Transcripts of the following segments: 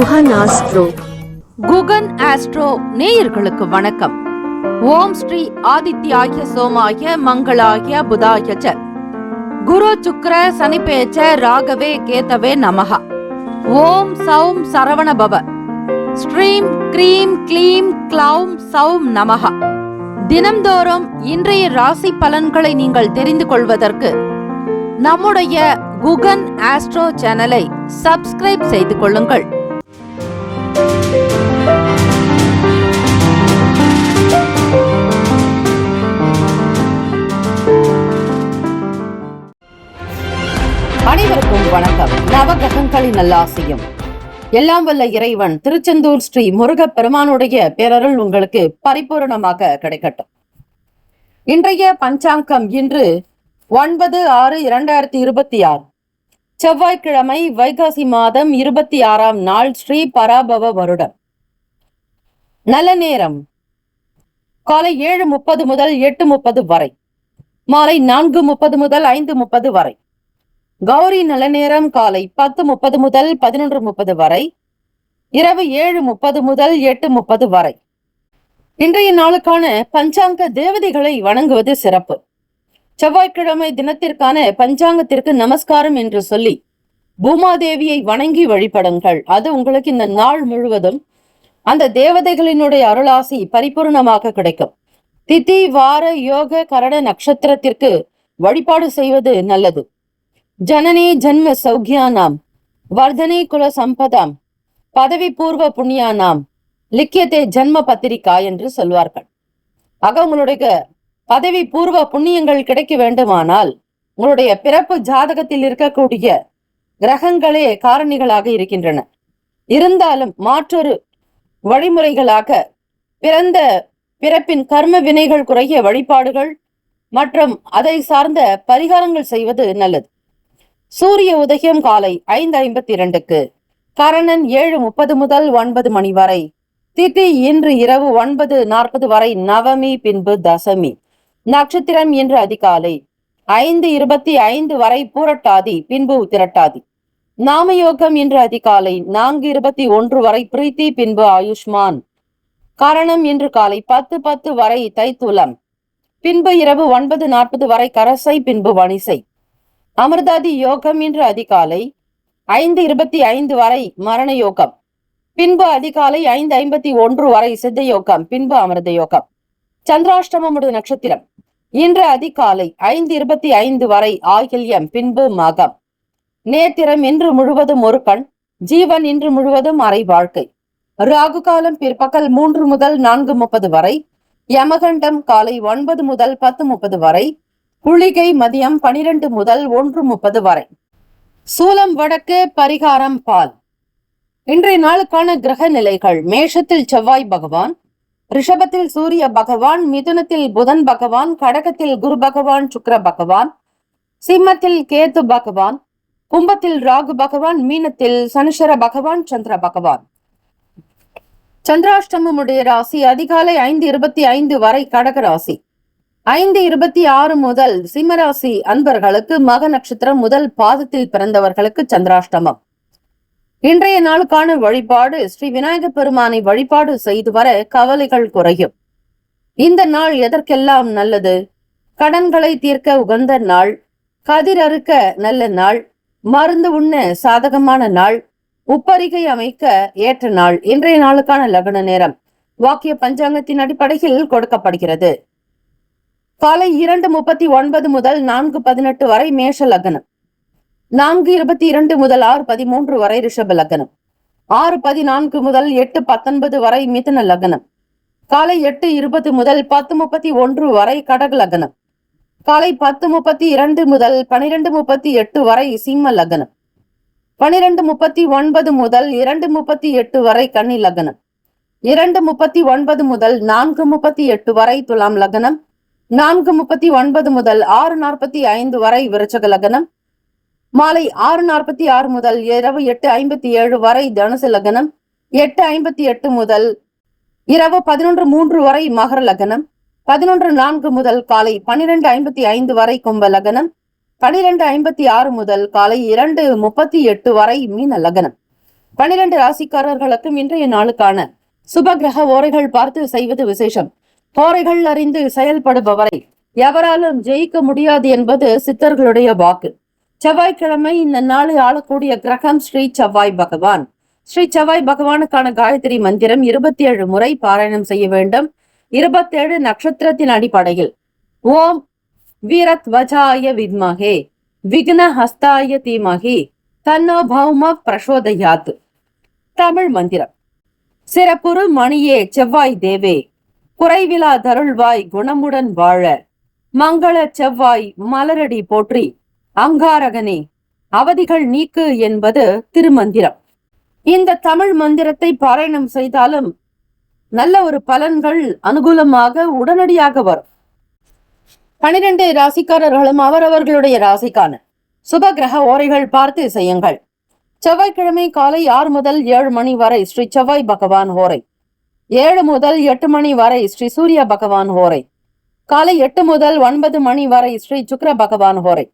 Guhan astro. Guhan astro நேயர்களுக்கு வணக்கம். ஓம் ஸ்ரீ ஆதித்யாய சோமாய மங்களாய புதாய ச குரு சுக்ர சனிபேச்ச ராகவே கேதவே நமஹ. ஓம் சௌம் சரவண பவ. ஸ்ரீம் க்ரீம் க்ளீம் க்ளௌம் சௌம் நமஹ. தினம்தோறும் இன்றைய ராசி பலன்களை நீங்கள் தெரிந்து கொள்வதற்கு நம்முடைய குகன் ஆஸ்ட்ரோ சேனலை சப்ஸ்கிரைப் செய்து கொள்ளுங்கள். அனைவருக்கும் வணக்கம். நவகிரகங்களின் நல்லாசியும் எல்லாம் வல்ல இறைவன் திருச்செந்தூர் ஸ்ரீ முருகப் பெருமானுடைய பேரருள் உங்களுக்கு பரிபூரணமாக கிடைக்கட்டும். இன்றைய பஞ்சாங்கம் இன்று 9/6/2026 செவ்வாய்க்கிழமை, வைகாசி மாதம் 26ஆம் நாள், ஸ்ரீ பராபவ வருடம். நல்ல நேரம் காலை 7:30 முதல் 8:30 வரை, மாலை 4:30 முதல் 5:30 வரை. கௌரி நல்ல நேரம் காலை 10:30 முதல் 11:30 வரை, இரவு 7:30 முதல் 8:30 வரை. இன்றைய நாளுக்கான பஞ்சாங்க தேவதைகளை வணங்குவது சிறப்பு. செவ்வாய்க்கிழமை தினத்திற்கான பஞ்சாங்கத்திற்கு நமஸ்காரம் என்று சொல்லி பூமாதேவியை வணங்கி வழிபடுங்கள். அது உங்களுக்கு இந்த நாள் முழுவதும் அந்த தேவதைகளினுடைய அருளாசி பரிபூர்ணமாக கிடைக்கும். திதி, வார, யோக, கரண நட்சத்திரத்திற்கு வழிபாடு செய்வது நல்லது. ஜனனே ஜன்ம சௌக்கியானாம் வர்தனே குல சம்பதாம் பதவி பூர்வ புண்ணியானாம் லிக்கியத்தை ஜன்ம பத்திரிகா என்று சொல்வார்கள். ஆக உங்களுடைய பதவி பூர்வ புண்ணியங்கள் கிடைக்க வேண்டுமானால் உங்களுடைய பிறப்பு ஜாதகத்தில் இருக்கக்கூடிய கிரகங்களே காரணிகளாக இருக்கின்றன. இருந்தாலும் மாற்றொரு வழிமுறைகளாக பிறந்த பிறப்பின் கர்ம வினைகள் குறைய வழிபாடுகள் மற்றும் அதை சார்ந்த பரிகாரங்கள் செய்வது நல்லது. சூரிய உதயம் காலை 5:52க்கு, கரணன் 7:30 முதல் 9 மணி வரை, திதி இன்று இரவு 9:40 வரை, நவமி பின்பு தசமி, நட்சத்திரம் இன்று அதிகாலை 5:25 வரை பூரட்டாதி பின்பு உத்திரட்டாதி, நாமயோகம் இன்று அதிகாலை 4:21 வரை பிரீத்தி பின்பு ஆயுஷ்மான், காரணம் இன்று காலை 10:10 வரை தைத்துலம், பின்பு இரவு 9:40 வரை கரசை பின்பு வணிசை, அமிர்தாதி யோகம் இன்று அதிகாலை 5:25 வரை மரண யோகம், பின்பு அதிகாலை 5:51 வரை சித்த யோகம், பின்பு அமிர்த யோகம். சந்திராஷ்டமமுடைய நட்சத்திரம் இன்று அதிகாலை 5:25 வரை ஆகில்யம், பின்பு மகம். நேத்திரம் இன்று முழுவதும் ஒரு கண், ஜீவன் இன்று முழுவதும் அரை வாழ்க்கை. ராகு காலம் பிற்பகல் 3 முதல் 4:30 வரை, யமகண்டம் காலை 9 முதல் 10:30 வரை, குளிகை மதியம் 12 முதல் 1:30 வரை. சூலம் வடக்கு, பரிகாரம் பால். இன்றைய நாளுக்கான கிரக நிலைகள்: மேஷத்தில் செவ்வாய் பகவான், ரிஷபத்தில் சூரிய பகவான், மிதுனத்தில் புதன் பகவான், கடகத்தில் குரு பகவான் சுக்கிர பகவான், சிம்மத்தில் கேது பகவான், கும்பத்தில் ராகு பகவான், மீனத்தில் சனிஸ்வர பகவான் சந்திர பகவான். சந்திராஷ்டமமுடைய ராசி அதிகாலை 5:25 வரை கடக ராசி, 5:26 முதல் சிம்மராசி அன்பர்களுக்கு, மக நட்சத்திரம் முதல் பாதத்தில் பிறந்தவர்களுக்கு சந்திராஷ்டமம். இன்றைய நாளுக்கான வழிபாடு: ஸ்ரீ விநாயக பெருமானை வழிபாடு செய்து வர கவலைகள் குறையும். இந்த நாள் எதற்கெல்லாம் நல்லது? கடன்களை தீர்க்க உகந்த நாள், கதிர் அறுக்க நல்ல நாள், மருந்து உண்ண சாதகமான நாள், உப்பரிகை அமைக்க ஏற்ற நாள். இன்றைய நாளுக்கான லக்ன நேரம் வாக்கிய பஞ்சாங்கத்தின் அடிப்படையில் கொடுக்கப்படுகிறது. காலை 2:39 முதல் 4:18 வரை மேஷ லக்னம், 4:22 முதல் 6:13 வரை ரிஷப லக்னம், 6:14 முதல் 8:19 வரை மிதுன லக்னம், காலை 8:20 முதல் 10:31 வரை கடக லக்னம், காலை 10:32 முதல் 12:38 வரை சிம்ம லக்னம், 12:39 முதல் 2:38 வரை கன்னி லக்னம், 2:39 முதல் 4:38 வரை துலாம் லக்னம், 4:39 முதல் 6:45 வரை விருச்சக லக்னம், மாலை 6:46 முதல் இரவு 8:57 வரை தனுசு லக்னம், 8:58 முதல் இரவு 11:03 வரை மகர லக்னம், 11:04 முதல் காலை 12:55 வரை கும்ப லக்னம், 12:56 முதல் காலை 2:38 வரை மீன லக்னம். 12 ராசிக்காரர்களுக்கும் இன்றைய நாளுக்கான சுப கிரக ஓரைகள் பார்த்து செய்வது விசேஷம். ஓரைகள் அறிந்து செயல்படுபவரை எவராலும் ஜெயிக்க முடியாது என்பது சித்தர்களுடைய வாக்கு. செவ்வாய்க்கிழமை இந்த நாளை ஆளக்கூடிய கிரகம் ஸ்ரீ செவ்வாய் பகவான். ஸ்ரீ செவ்வாய் பகவானுக்கான காயத்ரி மந்திரம் 27 முறை பாராயணம் செய்ய வேண்டும். 27 நட்சத்திரத்தின் அடிப்படையில் ஓம் வீரத்வஜாய வித்மகே விக்ன ஹஸ்தாய தீமகி தன்னோ பௌம பிரசோதயாத். தமிழ் மந்திரம். சிறப்புறு மணியே செவ்வாய் தேவே, குறைவிலா தருள்வாய் குணமுடன் வாழ, மங்கள செவ்வாய் மலரடி போற்றி, அங்காரகனே அவதிகள் நீக்கு என்பது திருமந்திரம். இந்த தமிழ் மந்திரத்தை பாராயணம் செய்தாலும் நல்ல ஒரு பலன்கள் அனுகூலமாக உடனடியாக வரும். 12 ராசிக்காரர்களும் அவரவர்களுடைய ராசிக்கான சுப கிரக ஓரைகள் பார்த்து செய்யுங்கள். செவ்வாய்க்கிழமை காலை 6 முதல் 7 மணி வரை ஸ்ரீ செவ்வாய் பகவான் ஹோரை, 7 முதல் 8 மணி வரை ஸ்ரீ சூரிய பகவான் ஹோரை, காலை 8 முதல் 9 மணி வரை ஸ்ரீ சுக்கிர பகவான் ஹோரை,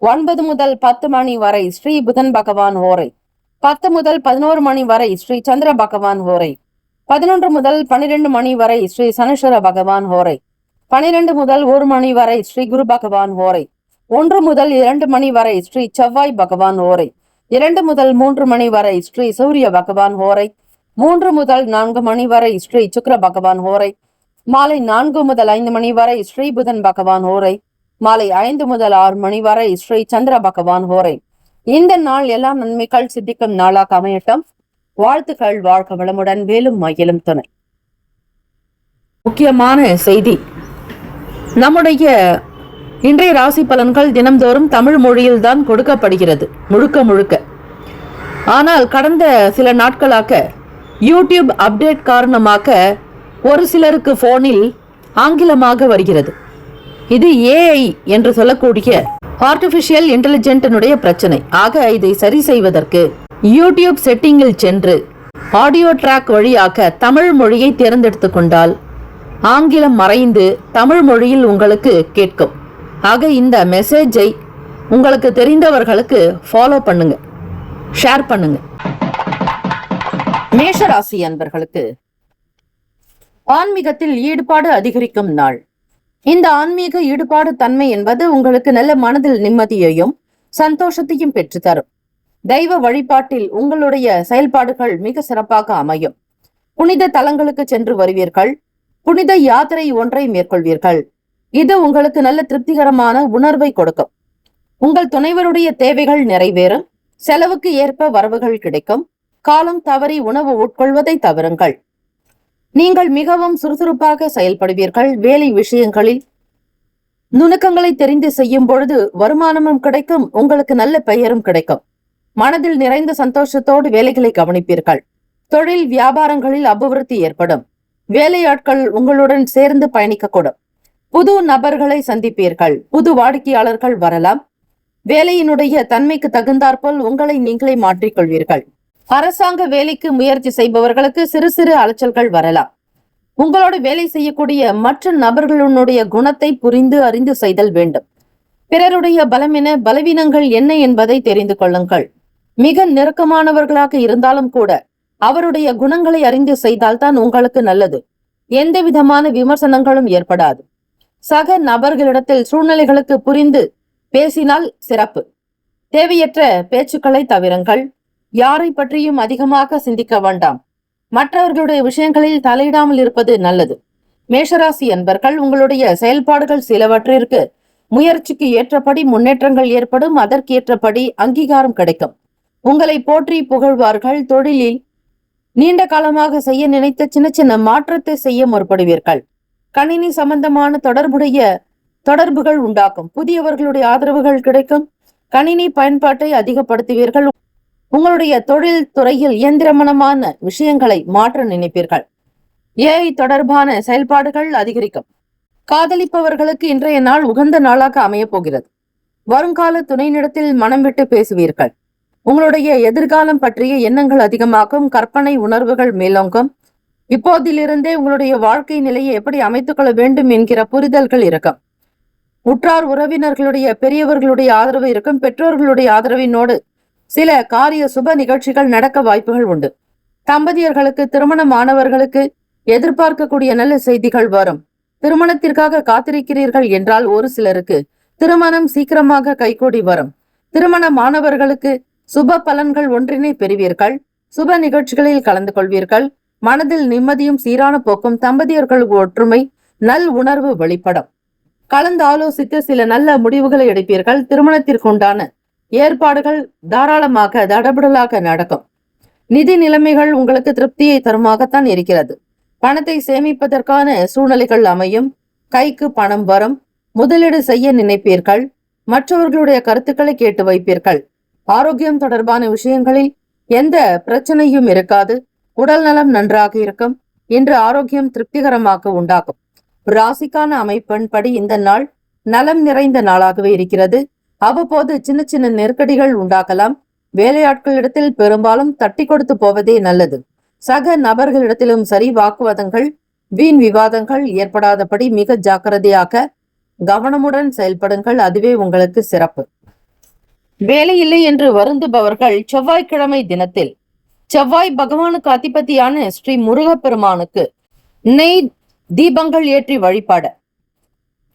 9 முதல் 10 மணி வரை ஸ்ரீ புதன் பகவான் ஹோரை, 10 முதல் 11 மணி வரை ஸ்ரீ சந்திர பகவான் ஹோரை, 11 முதல் 12 மணி வரை ஸ்ரீ சனீஸ்வர பகவான் ஹோரை, 12 முதல் 1 மணி வரை ஸ்ரீ குரு பகவான் ஹோரை, 1 முதல் 2 மணி வரை ஸ்ரீ செவ்வாய் பகவான் ஹோரை, 2 முதல் 3 மணி வரை ஸ்ரீ சூரிய பகவான் ஹோரை, 3 முதல் 4 மணி வரை ஸ்ரீ சுக்கிர பகவான் ஹோரை, மாலை 4 முதல் 5 மணி வரை ஸ்ரீ புதன் பகவான் ஹோரை, மாலை 5 முதல் 6 மணி வரை ஸ்ரீ சந்திர பகவான் ஹோரை. இந்த நாள் எல்லா நன்மைகள் சித்திக்கும் நாளாக அமையட்டும். வாழ்த்துக்கள். வாழ்க வளமுடன். வேலும் மயிலும் துணை. முக்கியமான செய்தி. நம்முடைய இன்றைய ராசி பலன்கள் தினம்தோறும் தமிழ் மொழியில் தான் கொடுக்கப்படுகிறது முழுக்க முழுக்க. ஆனால் கடந்த சில நாட்களாக யூடியூப் அப்டேட் காரணமாக ஒரு சிலருக்கு போனில் ஆங்கிலமாக வருகிறது. இது ஏஐ என்று சொல்லக்கூடிய ஆர்டிபிஷியல் இன்டெலிஜென்டினுடைய பிரச்சனை. ஆக இதை சரி செய்வதற்கு யூடியூப் செட்டிங்கில் சென்று ஆடியோ ட்ராக் வழியாக தமிழ் மொழியை தேர்ந்தெடுத்துக் கொண்டால் ஆங்கிலம் மறைந்து தமிழ் மொழியில் உங்களுக்கு கேட்கும். ஆக இந்த மெசேஜை உங்களுக்கு தெரிந்தவர்களுக்கு ஃபாலோ பண்ணுங்க, ஷேர் பண்ணுங்க. மேஷராசி அன்பர்களுக்கு ஆன்மீகத்தில் ஈடுபாடு அதிகரிக்கும் நாள். இந்த ஆன்மீக ஈடுபாடு தன்மை என்பது உங்களுக்கு நல்ல மனதில் நிம்மதியையும் சந்தோஷத்தையும் பெற்றுத்தரும். தெய்வ வழிபாட்டில் உங்களுடைய செயல்பாடுகள் மிக சிறப்பாக அமையும். புனித தலங்களுக்கு சென்று வருவீர்கள். புனித யாத்திரை ஒன்றை மேற்கொள்வீர்கள். இது உங்களுக்கு நல்ல திருப்திகரமான உணர்வை கொடுக்கும். உங்கள் துணைவருடைய தேவைகள் நிறைவேறும். செலவுக்கு ஏற்ப வரவுகள் கிடைக்கும். காலம் தவறி உணவு உட்கொள்வதை தவிருங்கள். நீங்கள் மிகவும் சுறுசுறுப்பாக செயல்படுவீர்கள். வேலை விஷயங்களில் நுணுக்கங்களை தெரிந்து செய்யும் பொழுது வருமானமும் கிடைக்கும். உங்களுக்கு நல்ல பெயரும் கிடைக்கும். மனதில் நிறைந்த சந்தோஷத்தோடு வேலைகளை கவனிப்பீர்கள். தொழில் வியாபாரங்களில் அபிவிருத்தி ஏற்படும். வேலையாட்கள் உங்களுடன் சேர்ந்து பயணிக்கக்கூடும். புது நபர்களை சந்திப்பீர்கள். புது வாடிக்கையாளர்கள் வரலாம். வேலையினுடைய தன்மைக்கு தகுந்தாற்போல் உங்களை நீங்களே மாற்றிக்கொள்வீர்கள். அரசாங்க வேலைக்கு முயற்சி செய்பவர்களுக்கு சிறு சிறு அலைச்சல்கள் வரலாம். உங்களோடு வேலை செய்யக்கூடிய மற்ற நபர்களுடைய குணத்தை புரிந்து அறிந்து செய்தல் வேண்டும். பிறருடைய பலமென பலவீனங்கள் என்ன என்பதை தெரிந்து கொள்ளுங்கள். மிக நெருக்கமானவர்களாக இருந்தாலும் கூட அவருடைய குணங்களை அறிந்து செய்தால்தான் உங்களுக்கு நல்லது. எந்த விதமான விமர்சனங்களும் ஏற்படாது. சக நபர்களிடத்தில் சூழ்நிலைகளுக்கு புரிந்து பேசினால் சிறப்பு. தேவையற்ற பேச்சுக்களை தவிருங்கள். யாரை பற்றியும் அதிகமாக சிந்திக்க வேண்டாம். மற்றவர்களுடைய விஷயங்களில் தலையிடாமல் இருப்பது நல்லது. மேஷராசி அன்பர்கள், உங்களுடைய செயல்பாடுகள் சிலவற்றிற்கு முயற்சிக்கு ஏற்றபடி முன்னேற்றங்கள் ஏற்படும். அதற்கேற்றபடி அங்கீகாரம் கிடைக்கும். உங்களை போற்றி புகழ்வார்கள். தொழிலில் நீண்ட காலமாக செய்ய நினைத்த சின்ன சின்ன மாற்றத்தை செய்ய முற்படுவீர்கள். கணினி சம்பந்தமான தொடர்புகள் உண்டாக்கும். புதியவர்களுடைய ஆதரவுகள் கிடைக்கும். கணினி பயன்பாட்டை அதிகப்படுத்துவீர்கள். உங்களுடைய தொழில் துறையில் இயந்திரமனமான விஷயங்களை மாற்ற நினைப்பீர்கள். ஏஐ தொடர்பான செயல்பாடுகள் அதிகரிக்கும். காதலிப்பவர்களுக்கு இன்றைய நாள் உகந்த நாளாக அமையப் போகிறது. வருங்கால துணையினிடத்தில் மனம் விட்டு பேசுவீர்கள். உங்களுடைய எதிர்காலம் பற்றிய எண்ணங்கள் அதிகமாகும். கற்பனை உணர்வுகள் மேலோங்கும். இப்போதிலிருந்தே உங்களுடைய வாழ்க்கை நிலையை எப்படி அமைத்துக் கொள்ள வேண்டும் என்கிற புரிதல்கள் இருக்கும். உற்றார் உறவினர்களுடைய பெரியவர்களுடைய ஆதரவு இருக்கும். பெற்றோர்களுடைய ஆதரவினோடு சில காரிய சுப நிகழ்ச்சிகள் நடக்க வாய்ப்புகள் உண்டு. தம்பதியர்களுக்கு, திருமணமானவர்களுக்கு எதிர்பார்க்கக்கூடிய நல்ல செய்திகள் வரும். திருமணத்திற்காக காத்திருக்கிறீர்கள் என்றால் ஒரு சிலருக்கு திருமணம் சீக்கிரமாக கைகூடி வரும். திருமணமானவர்களுக்கு சுப பலன்கள் ஒன்றினை பெறுவீர்கள். சுப நிகழ்ச்சிகளில் கலந்து கொள்வீர்கள். மனதில் நிம்மதியும் சீரான போக்கும், தம்பதியர்களுக்கு ஒற்றுமை, நல் உணர்வு வெளிப்படும். கலந்து ஆலோசித்து சில நல்ல முடிவுகளை எடுப்பீர்கள். திருமணத்திற்குண்டான ஏற்பாடுகள் தாராளமாக தடபுடலாக நடக்கும். நிதி நிலைமைகள் உங்களுக்கு திருப்தியை தருமாகத்தான் இருக்கிறது. பணத்தை சேமிப்பதற்கான சூழ்நிலைகள் அமையும். கைக்கு பணம் வரும். முதலீடு செய்ய நினைப்பீர்கள். மற்றவர்களுடைய கருத்துக்களை கேட்டு வைப்பீர்கள். ஆரோக்கியம் தொடர்பான விஷயங்களில் எந்த பிரச்சனையும் இருக்காது. உடல் நலம் நன்றாக இருக்கும். இன்று ஆரோக்கியம் திருப்திகரமாக உண்டாகும். ராசிக்கான அமைப்பின்படி இந்த நாள் நலம் நிறைந்த நாளாகவே இருக்கிறது. அவ்வப்போது சின்ன சின்ன நெருக்கடிகள் உண்டாகலாம். வேலையாட்களிடத்தில் பெரும்பாலும் தட்டி கொடுத்து போவதே நல்லது. சக நபர்களிடத்திலும் சரி, வாக்குவாதங்கள், வீண் விவாதங்கள் ஏற்படாதபடி மிக ஜாக்கிரதையாக கவனமுடன் செயல்படுங்கள். அதுவே உங்களுக்கு சிறப்பு. வேலை இல்லை என்று வருந்துபவர்கள் செவ்வாய்க்கிழமை தினத்தில் செவ்வாய் பகவானுக்கு அதிபதியான ஸ்ரீ முருகப்பெருமானுக்கு நெய் தீபங்கள் ஏற்றி வழிபாட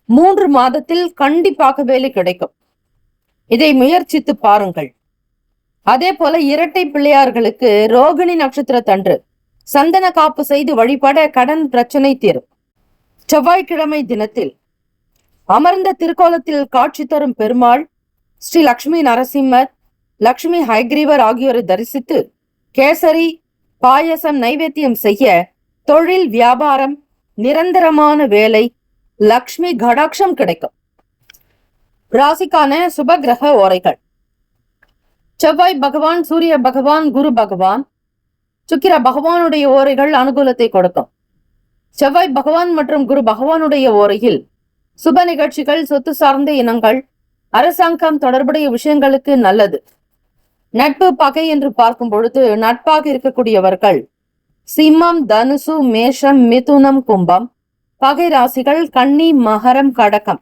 3 மாதத்தில் கண்டிப்பாக வேலை கிடைக்கும். இதை முயற்சித்து பாருங்கள். அதே போல இரட்டை பிள்ளையார்களுக்கு ரோகிணி நட்சத்திரத்தன்று சந்தன காப்பு செய்து வழிபட கடன் பிரச்சனை தீரும். செவ்வாய்க்கிழமை தினத்தில் அமர்ந்த திருக்கோலத்தில் காட்சி தரும் பெருமாள் ஸ்ரீ லக்ஷ்மி நரசிம்மர், லக்ஷ்மி ஹைகிரீவர் ஆகியோரை தரிசித்து கேசரி பாயசம் நைவேத்தியம் செய்ய தொழில், வியாபாரம், நிரந்தரமான வேலை, லக்ஷ்மி கடாட்சம் கிடைக்கும். ராசிக்கான சுப கிரக ஓரைகள். செவ்வாய் பகவான், சூரிய பகவான், குரு பகவான், சுக்கிர பகவானுடைய ஓரைகள் அனுகூலத்தை கொடுக்கும். செவ்வாய் பகவான் மற்றும் குரு பகவானுடைய ஓரையில் சுப நிகழ்ச்சிகள், சொத்து சார்ந்த இனங்கள், அரசாங்கம் தொடர்புடைய விஷயங்களுக்கு நல்லது. நட்பு, பகை என்று பார்க்கும் பொழுது நட்பாக இருக்கக்கூடியவர்கள் சிம்மம், தனுசு, மேஷம், மிதுனம், கும்பம். பகை ராசிகள் கன்னி, மகரம், கடகம்.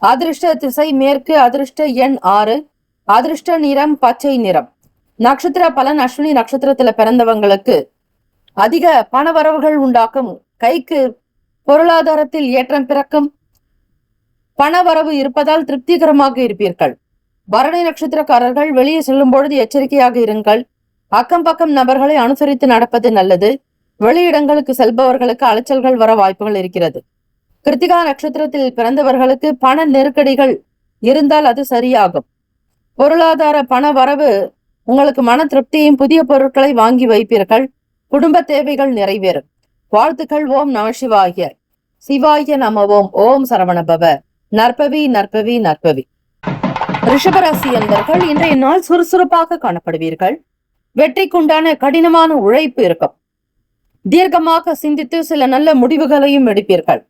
அதிர்ஷ்ட திசை மேற்கு. அதிர்ஷ்ட எண் 6. அதிர்ஷ்ட நிறம் பச்சை நிறம். நட்சத்திர பலன். அஸ்வினி நட்சத்திரத்துல பிறந்தவங்களுக்கு அதிக பணவரவுகள் உண்டாக்கும். கைக்கு பொருளாதாரத்தில் ஏற்றம் பிறக்கும். பணவரவு இருப்பதால் திருப்திகரமாக இருப்பீர்கள். பரணி நட்சத்திரக்காரர்கள் வெளியே செல்லும் பொழுது எச்சரிக்கையாக இருங்கள். அக்கம் பக்கம் நபர்களை அனுசரித்து நடப்பது நல்லது. வெளியிடங்களுக்கு செல்பவர்களுக்கு அலைச்சல்கள் வர வாய்ப்புகள் இருக்கிறது. கிருத்திகா நட்சத்திரத்தில் பிறந்தவர்களுக்கு பண நெருக்கடிகள் இருந்தால் அது சரியாகும். பொருளாதார பண வரவு உங்களுக்கு மன திருப்தியும், புதிய பொருட்களை வாங்கி வைப்பீர்கள். குடும்ப தேவைகள் நிறைவேறும். வாழ்த்துக்கள். ஓம் நம சிவாய. சிவாய நம ஓம். ஓம் சரவணபவ. நற்பவி நற்பவி நற்பவி. ரிஷபராசி அன்பர்கள் இன்றைய நாள் சுறுசுறுப்பாக காணப்படுவீர்கள். வெற்றிக்குண்டான கடினமான உழைப்பு இருக்கும். தீர்க்கமாக சிந்தித்து சில நல்ல முடிவுகளையும் எடுப்பீர்கள்.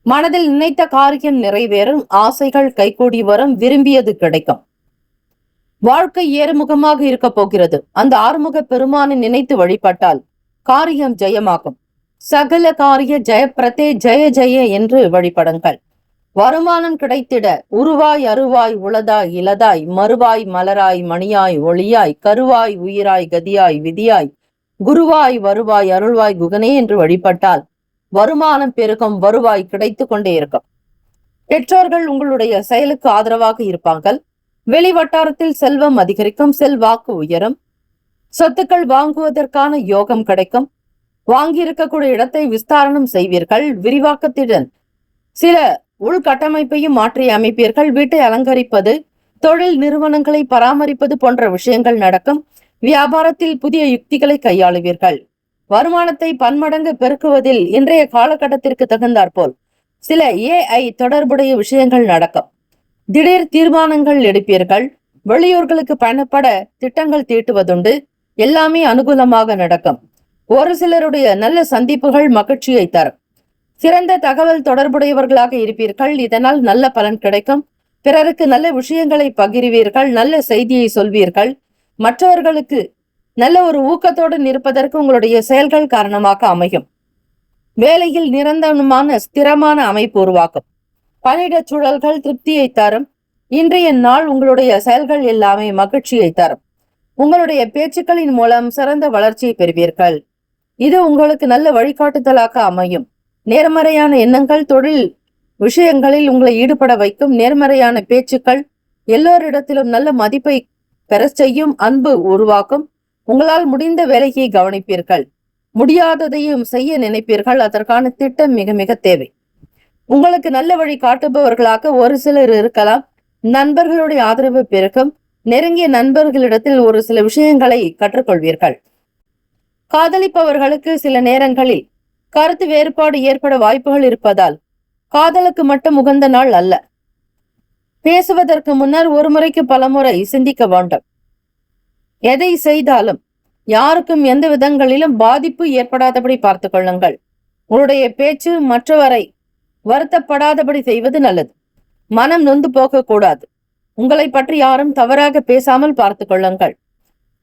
மனதில் நினைத்த காரியம் நிறைவேறும். ஆசைகள் கைகூடி வரும். விரும்பியது கிடைக்கும். வாழ்க்கை ஏறுமுகமாக இருக்க போகிறது. அந்த ஆறுமுக பெருமானை நினைத்து வழிபட்டால் காரியம் ஜெயமாகும். சகல காரிய ஜெயப்பிரதே ஜெய ஜெய என்று வழிபடுங்கள். வருமானம் கிடைத்திட உருவாய் அருவாய் உளதாய் இலதாய் மறுவாய் மலராய் மணியாய் ஒளியாய் கருவாய் உயிராய் கதியாய் விதியாய் குருவாய் வருவாய் அருள்வாய் குகனே என்று வழிபட்டால் வருமானம் பெருகும். வருவாய் கிடைத்து கொண்டே இருக்கும். பெற்றோர்கள் உங்களுடைய செயலுக்கு ஆதரவாக இருப்பார்கள். வெளி வட்டாரத்தில் செல்வம் அதிகரிக்கும். செல்வாக்கு உயரும். சொத்துக்கள் வாங்குவதற்கான யோகம் கிடைக்கும். வாங்கியிருக்கக்கூடிய இடத்தை விஸ்தாரணம் செய்வீர்கள். விரிவாக்கத்துடன் சில உள்கட்டமைப்பையும் மாற்றி அமைப்பீர்கள். வீட்டை அலங்கரிப்பது, தொழில் நிறுவனங்களை பராமரிப்பது போன்ற விஷயங்கள் நடக்கும். வியாபாரத்தில் புதிய யுக்திகளை கையாளுவீர்கள். வருமானத்தை பன்மடங்கு பெருக்குவதில் இன்றைய காலகட்டத்திற்கு தகுந்தாற்போல் சில AI தொடர்புடைய விஷயங்கள் நடக்கும். திடீர் தீர்மானங்கள் எடுப்பீர்கள். வெளியூர்களுக்கு பயணப்பட திட்டங்கள் தீட்டுவதுண்டு. எல்லாமே அனுகூலமாக நடக்கும். ஒரு சிலருடைய நல்ல சந்திப்புகள் மகிழ்ச்சியை தரும். சிறந்த தகவல் தொடர்புடையவர்களாக இருப்பீர்கள். இதனால் நல்ல பலன் கிடைக்கும். பிறருக்கு நல்ல விஷயங்களை பகிர்வீர்கள். நல்ல செய்தியை சொல்வீர்கள். மற்றவர்களுக்கு நல்ல ஒரு ஊக்கத்தோடு இருப்பதற்கு உங்களுடைய செயல்கள் காரணமாக அமையும். வேலையில் நிரந்தரமான ஸ்திரமான அமைப்பு உருவாக்கும். பணியிட சூழல்கள் திருப்தியை தரும். இன்றைய நாள் உங்களுடைய செயல்கள் எல்லாமே மகிழ்ச்சியை தரும். உங்களுடைய பேச்சுக்களின் மூலம் சிறந்த வளர்ச்சியை பெறுவீர்கள். இது உங்களுக்கு நல்ல வழிகாட்டுதலாக அமையும். நேர்மறையான எண்ணங்கள் தொழில் விஷயங்களில் உங்களை ஈடுபட வைக்கும். நேர்மறையான பேச்சுக்கள் எல்லோரிடத்திலும் நல்ல மதிப்பை பெற செய்யும். அன்பு உருவாக்கும். உங்களால் முடிந்த வேலையை கவனிப்பீர்கள். முடியாததையும் செய்ய நினைப்பீர்கள். அதற்கான திட்டம் மிக மிக தேவை. உங்களுக்கு நல்ல வழி காட்டுபவர்களாக ஒரு சிலர் இருக்கலாம். நண்பர்களுடைய ஆதரவு பெருகும். நெருங்கிய நண்பர்களிடத்தில் ஒரு சில விஷயங்களை கற்றுக்கொள்வீர்கள். காதலிப்பவர்களுக்கு சில நேரங்களில் கருத்து வேறுபாடு ஏற்பட வாய்ப்புகள் இருப்பதால் காதலுக்கு மட்டும் உகந்த நாள் அல்ல. பேசுவதற்கு முன்னர் ஒரு முறைக்கு பலமுறை சிந்திக்க வேண்டும். எதை செய்தாலும் யாருக்கும் எந்த விதங்களிலும் பாதிப்பு ஏற்படாதபடி பார்த்துக் கொள்ளுங்கள். உங்களுடைய பேச்சு மற்றவரை வருத்தப்படாதபடி செய்வது நல்லது. மனம் நொந்து போகக்கூடாது. உங்களை பற்றி யாரும் தவறாக பேசாமல் பார்த்துக் கொள்ளுங்கள்.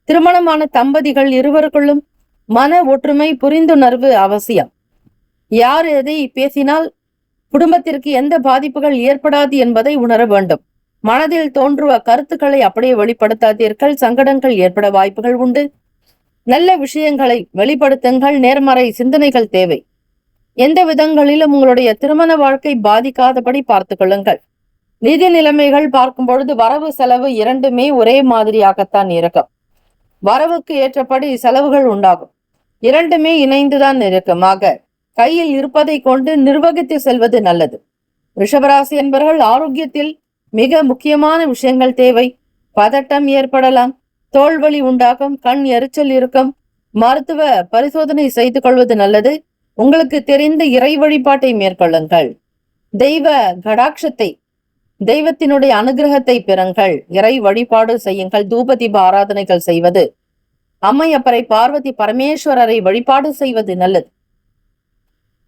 திருமணமான தம்பதிகள் இருவருக்குள்ளும் மன ஒற்றுமை புரிந்துணர்வு அவசியம். யார் எதை பேசினால் குடும்பத்திற்கு எந்த பாதிப்புகள் ஏற்படாது என்பதை உணர வேண்டும். மனதில் தோன்றுவ கருத்துக்களை அப்படியே வெளிப்படுத்தாதீர்கள். சங்கடங்கள் ஏற்பட வாய்ப்புகள் உண்டு. நல்ல விஷயங்களை வெளிப்படுத்துங்கள். நேர்மறை சிந்தனைகள் தேவை. எந்த விதங்களிலும் உங்களுடைய திருமண வாழ்க்கை பாதிக்காதபடி பார்த்துக் கொள்ளுங்கள். நிதி நிலைமைகள் பார்க்கும் பொழுது வரவு செலவு இரண்டுமே ஒரே மாதிரியாகத்தான் இருக்கும். வரவுக்கு ஏற்றபடி செலவுகள் உண்டாகும். இரண்டுமே இணைந்துதான் இருக்கும். ஆக கையில் இருப்பதை கொண்டு நிர்வகித்து செல்வது நல்லது. ரிஷபராசி என்பவர்கள் ஆரோக்கியத்தில் மிக முக்கியமான விஷயங்கள் தேவை. பதட்டம் ஏற்படலாம். தோல்வலி உண்டாகும். கண் எரிச்சல் இருக்கும். மருத்துவ பரிசோதனை செய்து கொள்வது நல்லது. உங்களுக்கு தெரிந்த இறை வழிபாட்டை மேற்கொள்ளுங்கள். தெய்வ கடாட்சத்தை தெய்வத்தினுடைய அனுகிரகத்தை பெறுங்கள். இறை வழிபாடு செய்யுங்கள். தூப தீப ஆராதனைகள் செய்வது, அம்மையப்பரை பார்வதி பரமேஸ்வரரை வழிபாடு செய்வது நல்லது.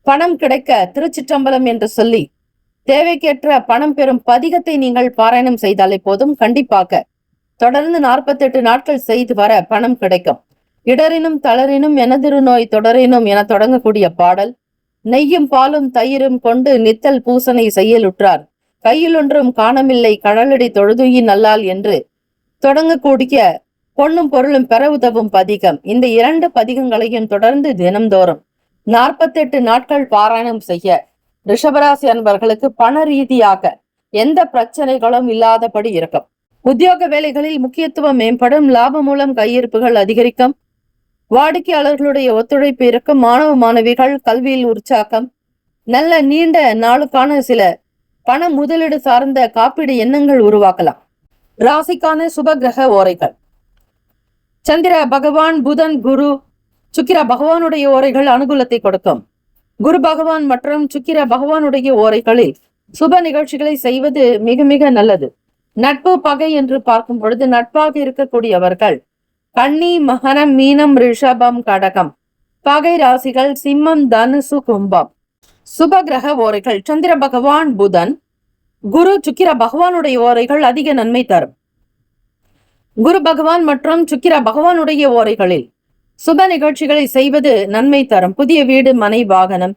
பணம் கிடைக்க திருச்சிற்றம்பலம் என்று சொல்லி தேவைக்கேற்ற பணம் பெறும் பதிகத்தை நீங்கள் பாராயணம் செய்தாலே போதும். கண்டிப்பாக தொடர்ந்து 48 நாட்கள் செய்து வர பணம் கிடைக்கும். இடரினும் தளரினும் எனதிரு நோய் தொடரினும் என தொடங்கக்கூடிய பாடல். நெய்யும் பாலும் தயிரும் கொண்டு நித்தல் பூசனை செய்யலுற்றார், கையில் ஒன்றும் காணமில்லை கடலடி தொழுதுயின் நல்லால் என்று தொடங்கக்கூடிய பொன்னும் பொருளும் பெற உதவும் பதிகம். இந்த 2 பதிகங்களையும் தொடர்ந்து தினம்தோறும் 48 நாட்கள் பாராயணம் செய்ய ரிஷபராசி அன்பர்களுக்கு பண ரீதியாக எந்த பிரச்சனைகளும் இல்லாதபடி இருக்கும். உத்தியோக வேலைகளில் முக்கியத்துவம் மேம்படும். லாபம் மூலம் கையிருப்புகள் அதிகரிக்கும். வாடிக்கையாளர்களுடைய ஒத்துழைப்பு இருக்கும். மாணவ மாணவிகள் கல்வியில் உற்சாகம். நல்ல நீண்ட நாளுக்கான சில பண முதலீடு சார்ந்த காப்பீடு எண்ணங்கள் உருவாக்கலாம். ராசிக்கான சுப கிரக ஓரைகள். சந்திர பகவான், புதன், குரு, சுக்கிர பகவானுடைய ஓரைகள் அனுகூலத்தை கொடுக்கும். குரு பகவான் மற்றும் சுக்கிர பகவானுடைய ஓரைகளில் சுப நிகழ்ச்சிகளை செய்வது மிக மிக நல்லது. நட்பு பகை என்று பார்க்கும் பொழுது நட்பாக இருக்கக்கூடியவர்கள் கன்னி, மகரம், மீனம், ரிஷபம், கடகம். பகை ராசிகள் சிம்மம், தனுசு, கும்பம். சுப கிரக ஓரைகள். சந்திர பகவான், புதன், குரு, சுக்கிர பகவானுடைய ஓரைகள் அதிக நன்மை தரும். குரு பகவான் மற்றும் சுக்கிர பகவானுடைய ஓரைகளில் சுப நிகழ்ச்சிகளை செய்வது நன்மை தரும். புதிய வீடு, மனை, வாகனம்,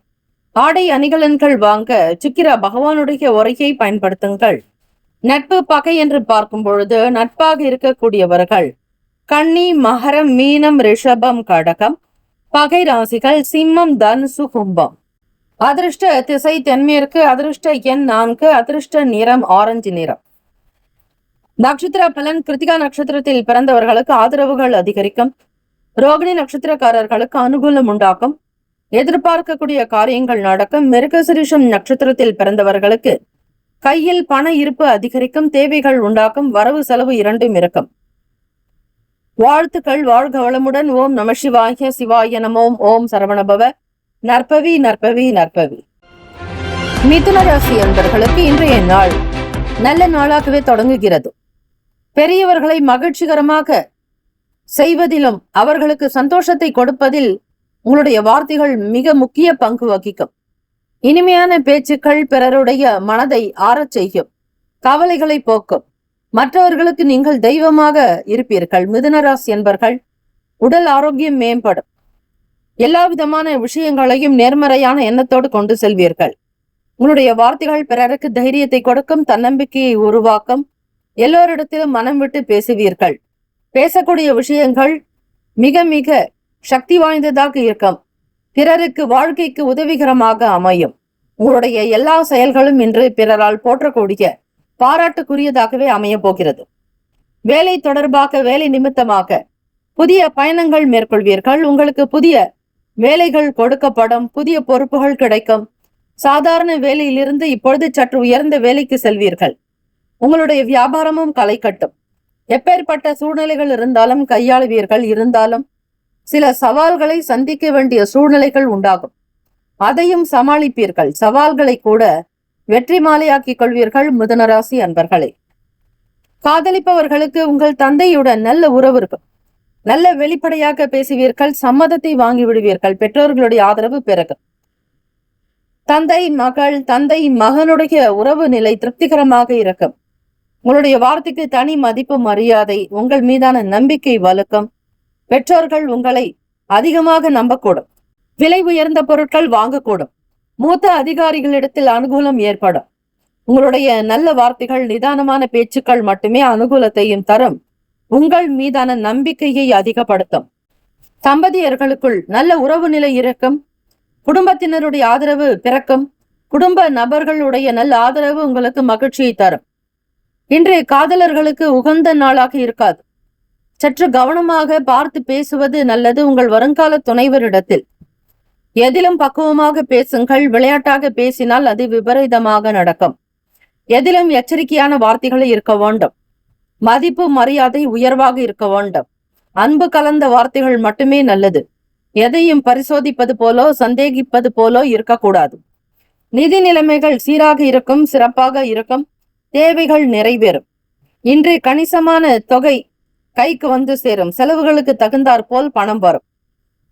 ஆடை அணிகலன்கள் வாங்க சுக்கிர பகவானுடைய ஓரையை பயன்படுத்துங்கள். நட்பு பகை என்று பார்க்கும் பொழுது நட்பாக இருக்கக்கூடியவர்கள் கன்னி, மகரம், மீனம், ரிஷபம், கடகம். பகை ராசிகள் சிம்மம், தனுசு, கும்பம். அதிர்ஷ்ட திசை தென்மேற்கு. அதிர்ஷ்ட எண் 4. அதிர்ஷ்ட நிறம் ஆரஞ்சு நிறம். நட்சத்திர பலன். கிருத்திகா நட்சத்திரத்தில் பிறந்தவர்களுக்கு ஆதரவுகள் அதிகரிக்கும். ரோகிணி நட்சத்திரக்காரர்களுக்கு அனுகூலம் உண்டாக்கும். எதிர்பார்க்கக்கூடிய காரியங்கள் நடக்கும். மிருகசீரிஷம் நட்சத்திரத்தில் பிறந்தவர்களுக்கு கையில் பண இருப்பு அதிகரிக்கும். தேவைகள் உண்டாக்கும். வரவு செலவு இரண்டும் இருக்கும். வாழ்த்துக்கள். வாழ்க வளமுடன். ஓம் நம சிவாய. சிவாய நமோம். ஓம் சரவணபவ. நற்பவி நற்பவி நற்பவி. மிதுன ராசி என்பவர்களுக்கு இன்றைய நாள் நல்ல நாளாகவே தொடங்குகிறது. பெரியவர்களை மகிழ்ச்சிகரமாக செய்வதிலும் அவர்களுக்கு சந்தோஷத்தை கொடுப்பதில் உங்களுடைய வார்த்தைகள் மிக முக்கிய பங்கு வகிக்கும். இனிமையான பேச்சுக்கள் பிறருடைய மனதை ஆறச் செய்யும். கவலைகளை போக்கும். மற்றவர்களுக்கு நீங்கள் தெய்வமாக இருப்பீர்கள். மிதுன ராசி என்பவர்கள் உடல் ஆரோக்கியம் மேம்படும். எல்லா விதமான விஷயங்களையும் நேர்மறையான எண்ணத்தோடு கொண்டு செல்வீர்கள். உங்களுடைய வார்த்தைகள் பிறருக்கு தைரியத்தை கொடுக்கும். தன்னம்பிக்கையை உருவாக்கும். எல்லோரிடத்திலும் மனம் விட்டு பேசுவீர்கள். பேசக்கூடிய விஷயங்கள் மிக மிக சக்தி வாய்ந்ததாக இருக்கும். பிறருக்கு வாழ்க்கைக்கு உதவிகரமாக அமையும். உங்களுடைய எல்லா செயல்களும் இன்று பிறரால் போற்றக்கூடிய பாராட்டுக்குரியதாகவே அமைய போகிறது. வேலை தொடர்பாக, வேலை நிமித்தமாக புதிய பயணங்கள் மேற்கொள்வீர்கள். உங்களுக்கு புதிய வேலைகள் கொடுக்கப்படும், புதிய பொறுப்புகள் கிடைக்கும். சாதாரண வேலையிலிருந்து இப்பொழுது சற்று உயர்ந்த வேலைக்கு செல்வீர்கள். உங்களுடைய வியாபாரமும் களை கட்டும். எப்பேற்பட்ட சூழ்நிலைகள் இருந்தாலும் கையாளுவீர்கள். இருந்தாலும் சில சவால்களை சந்திக்க வேண்டிய சூழ்நிலைகள் உண்டாகும். அதையும் சமாளிப்பீர்கள். சவால்களை கூட வெற்றி மாலையாக்கிக் கொள்வீர்கள். மிதுனராசி அன்பர்களே, காதலிப்பவர்களுக்கு உங்கள் தந்தையுடன் நல்ல உறவு இருக்கும். நல்ல வெளிப்படையாக பேசுவீர்கள். சம்மதத்தை வாங்கி விடுவீர்கள். பெற்றோர்களுடைய ஆதரவு பிறகும். தந்தை மகள், தந்தை மகனுடைய உறவு நிலை திருப்திகரமாக இருக்கும். உங்களுடைய வார்த்தைக்கு தனி மதிப்பு, மரியாதை, உங்கள் மீதான நம்பிக்கை வலுக்கும். பெற்றோர்கள் உங்களை அதிகமாக நம்பக்கூடும். விலை உயர்ந்த பொருட்கள் வாங்கக்கூடும். மூத்த அதிகாரிகளிடத்தில் அனுகூலம் ஏற்படும். உங்களுடைய நல்ல வார்த்தைகள், நிதானமான பேச்சுக்கள் மட்டுமே அனுகூலத்தையும் தரும். உங்கள் மீதான நம்பிக்கையை அதிகப்படுத்தும். தம்பதியர்களுக்குள் நல்ல உறவு நிலை இருக்கும். குடும்பத்தினருடைய ஆதரவு பிறக்கும். குடும்ப நபர்களுடைய நல்ல ஆதரவு உங்களுக்கு மகிழ்ச்சியை தரும். இன்றைய காதலர்களுக்கு உகந்த நாளாக இருக்காது. சற்று கவனமாக பார்த்து பேசுவது நல்லது. உங்கள் வருங்கால துணைவரிடத்தில் எதிலும் பக்குவமாக பேசுங்கள். விளையாட்டாக பேசினால் அது விபரீதமாக நடக்கும். எதிலும் எச்சரிக்கையான வார்த்தைகளை இருக்க வேண்டும். மதிப்பு, மரியாதை உயர்வாக இருக்க வேண்டும். அன்பு கலந்த வார்த்தைகள் மட்டுமே நல்லது. எதையும் பரிசோதிப்பது போலோ சந்தேகிப்பது போலோ இருக்கக்கூடாது. நிதி நிலைமைகள் சீராக இருக்கும், சிறப்பாக இருக்கும். தேவைகள் நிறைவேறும். இன்று கணிசமான தொகை கைக்கு வந்து சேரும். செலவுகளுக்கு தகுந்தாற் போல் பணம் வரும்.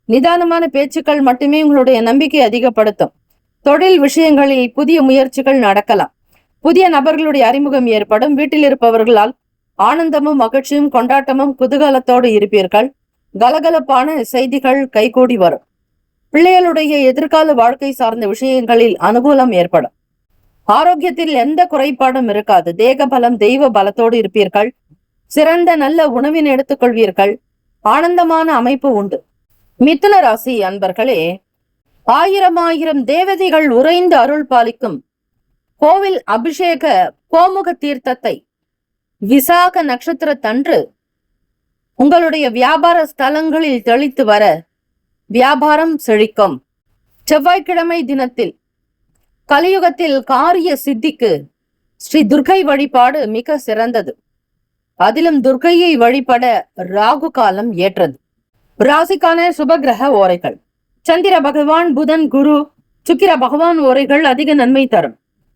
நிதானமான பேச்சுக்கள் மட்டுமே உங்களுடைய நம்பிக்கை அதிகப்படுத்தும். தொழில் விஷயங்களில் புதிய முயற்சிகள் நடக்கலாம். புதிய நபர்களுடைய அறிமுகம் ஏற்படும். வீட்டில் இருப்பவர்களால் ஆனந்தமும் மகிழ்ச்சியும் கொண்டாட்டமும் குதூகலத்தோடு இருப்பீர்கள். கலகலப்பான செய்திகள் கைகூடி வரும். பிள்ளைகளுடைய எதிர்கால வாழ்க்கை சார்ந்த விஷயங்களில் அனுகூலம் ஏற்படும். ஆரோக்கியத்தில் எந்த குறைபாடும் இருக்காது. தேக பலம், தெய்வ பலத்தோடு இருப்பீர்கள். சிறந்த நல்ல உணவினை எடுத்துக்கொள்வீர்கள். ஆனந்தமான அமைப்பு உண்டு. மிதுன ராசி அன்பர்களே, ஆயிரம் ஆயிரம் தேவதைகள் உறைந்து அருள் பாலிக்கும் கோவில் அபிஷேக கோமுக தீர்த்தத்தை விசாக நட்சத்திரத்தன்று உங்களுடைய வியாபார ஸ்தலங்களில் தெளித்து வர வியாபாரம் செழிக்கும். செவ்வாய்க்கிழமை தினத்தில் கலியுகத்தில் காரிய சித்திக்கு ஸ்ரீ துர்கை வழிபாடு மிக சிறந்தது. அதிலும் துர்கையை வழிபட ராகு காலம் ஏற்றது. ராசிக்கான சுபகிரக ஓரைகள்: சந்திர பகவான், புதன், குரு, சுக்கிர பகவான் ஓரைகள் அதிக நன்மை தரும்.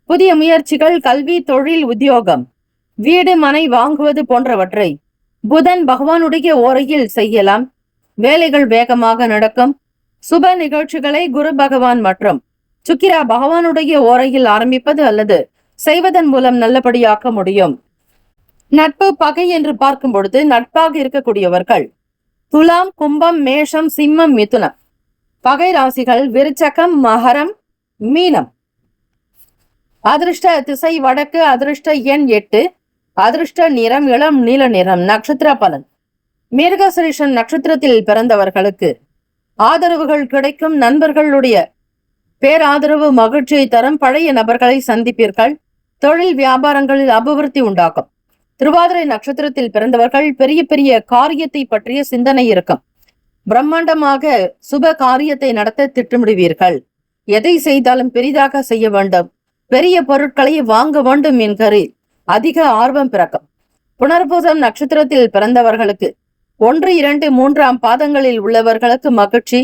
புதிய முயற்சிகள், கல்வி, தொழில், உத்தியோகம், வீடு, மனை வாங்குவது போன்றவற்றை புதன் பகவானுடைய ஓரையில் செய்யலாம். வேலைகள் வேகமாக நடக்கும். சுப நிகழ்ச்சிகளை குரு பகவான் மற்றும் சுக்கிர பகவானுடைய ஓரையில் ஆரம்பிப்பது அல்லது செய்வதன் மூலம் நல்லபடியாக்க முடியும். நட்பு, பகை என்று பார்க்கும் பொழுது நட்பாக இருக்கக்கூடியவர்கள் துலாம், கும்பம், மேஷம், சிம்மம், மிதுனம். பகை ராசிகள் விருச்சகம், மகரம், மீனம். அதிர்ஷ்ட திசை வடக்கு. அதிர்ஷ்ட எண் 8. அதிர்ஷ்ட நிறம் இளம் நீல நிறம். நட்சத்திர பலன்: மிருகசிரீஷம் நட்சத்திரத்தில் பிறந்தவர்களுக்கு ஆதரவுகள் கிடைக்கும். நண்பர்களுடைய பேராதரவு மகிழ்ச்சியை தரும். பழைய நபர்களை சந்திப்பீர்கள். தொழில் வியாபாரங்களில் அபிவிருத்தி உண்டாகும். திருவாதிரை நட்சத்திரத்தில் பிறந்தவர்கள் பெரிய பெரிய காரியத்தை பற்றிய சிந்தனை இருக்கும். பிரம்மாண்டமாக சுப காரியத்தை நடத்த திட்டமிடுவீர்கள். எதை செய்தாலும் பெரிதாக செய்ய வேண்டும். பெரிய பொருட்களை வாங்க வேண்டும் என்கிற அதிக ஆர்வம் பிறக்கும். புனர்பூசம் நட்சத்திரத்தில் பிறந்தவர்களுக்கு 1, 2, 3ஆம் பாதங்களில் உள்ளவர்களுக்கு மகிழ்ச்சி,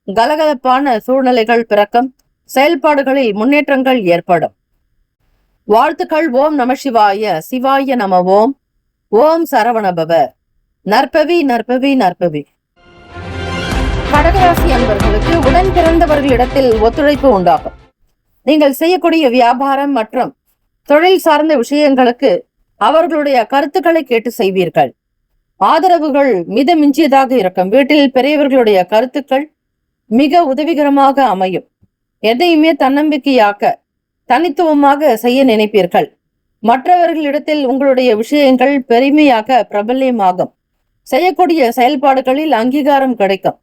கலகலப்பான சூழ்நிலைகள் பிறக்கும். செயல்பாடுகளில் முன்னேற்றங்கள் ஏற்படும். வாழ்த்துக்கள். ஓம் நம சிவாய. சிவாய நம ஓம். ஓம் சரவணபவ. நற்பவி நற்பவி நற்பவி. கடகராசி அன்பர்களுக்கு உடன் பிறந்தவர்களிடத்தில் ஒத்துழைப்பு உண்டாகும். நீங்கள் செய்யக்கூடிய வியாபாரம் மற்றும் தொழில் சார்ந்த விஷயங்களுக்கு அவர்களுடைய கருத்துக்களை கேட்டு செய்வீர்கள். ஆதரவுகள் மிதமிஞ்சியதாக இருக்கும். வீட்டில் பெரியவர்களுடைய கருத்துக்கள் மிக உதவிகரமாக அமையும். எதையுமே தன்னம்பிக்கையாக்க தனித்துவமாக செய்ய நினைப்பீர்கள். மற்றவர்களிடத்தில் உங்களுடைய விஷயங்கள் பெருமையாக பிரபல்யமாகும். செய்யக்கூடிய செயல்பாடுகளில் அங்கீகாரம் கிடைக்கும்.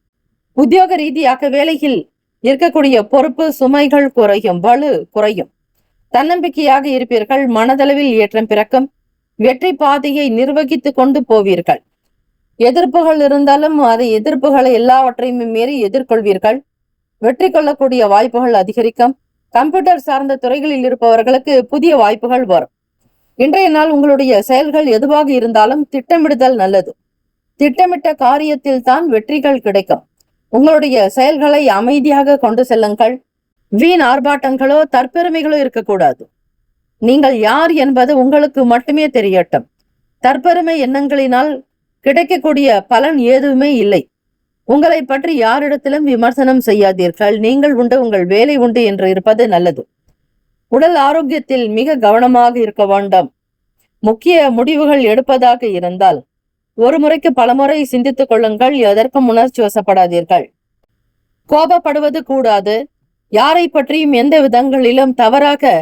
உத்தியோக ரீதியாக வேலையில் இருக்கக்கூடிய பொறுப்பு சுமைகள் குறையும், வலு குறையும். தன்னம்பிக்கையாக இருப்பீர்கள். மனதளவில் ஏற்றம் பிறக்கும். வெற்றி பாதையை நிர்வகித்து கொண்டு போவீர்கள். எதிர்ப்புகள் இருந்தாலும் அதை எதிர்ப்புகளை எல்லாவற்றையும் மீறி எதிர்கொள்வீர்கள். வெற்றி கொள்ளக்கூடிய வாய்ப்புகள் அதிகரிக்கும். கம்ப்யூட்டர் சார்ந்த துறைகளில் இருப்பவர்களுக்கு புதிய வாய்ப்புகள் வரும். இன்றைய நாள் உங்களுடைய செயல்கள் எதுவாக இருந்தாலும் திட்டமிடுதல் நல்லது. திட்டமிட்ட காரியத்தில் தான் வெற்றிகள் கிடைக்கும். உங்களுடைய செயல்களை அமைதியாக கொண்டு செல்லுங்கள். வீண் ஆர்ப்பாட்டங்களோ தற்பெருமைகளோ இருக்கக்கூடாது. நீங்கள் யார் என்பது உங்களுக்கு மட்டுமே தெரியட்டும். தற்பெருமை எண்ணங்களினால் கிடைக்கக்கூடிய பலன் ஏதுமே இல்லை. உங்களை பற்றி யாரிடத்திலும் விமர்சனம் செய்யாதீர்கள். நீங்கள் உண்டு, உங்கள் வேலை உண்டு என்று இருப்பது நல்லது. உடல் ஆரோக்கியத்தில் மிக கவனமாக இருக்க வேண்டும். முக்கிய முடிவுகள் எடுப்பதாக இருந்தால் ஒரு முறைக்கு பலமுறை சிந்தித்துக் கொள்ளுங்கள். எதற்கும் உணர்ச்சி வசப்படாதீர்கள். கோபப்படுவது கூடாது. யாரை பற்றியும் எந்த விதங்களிலும் தவறாக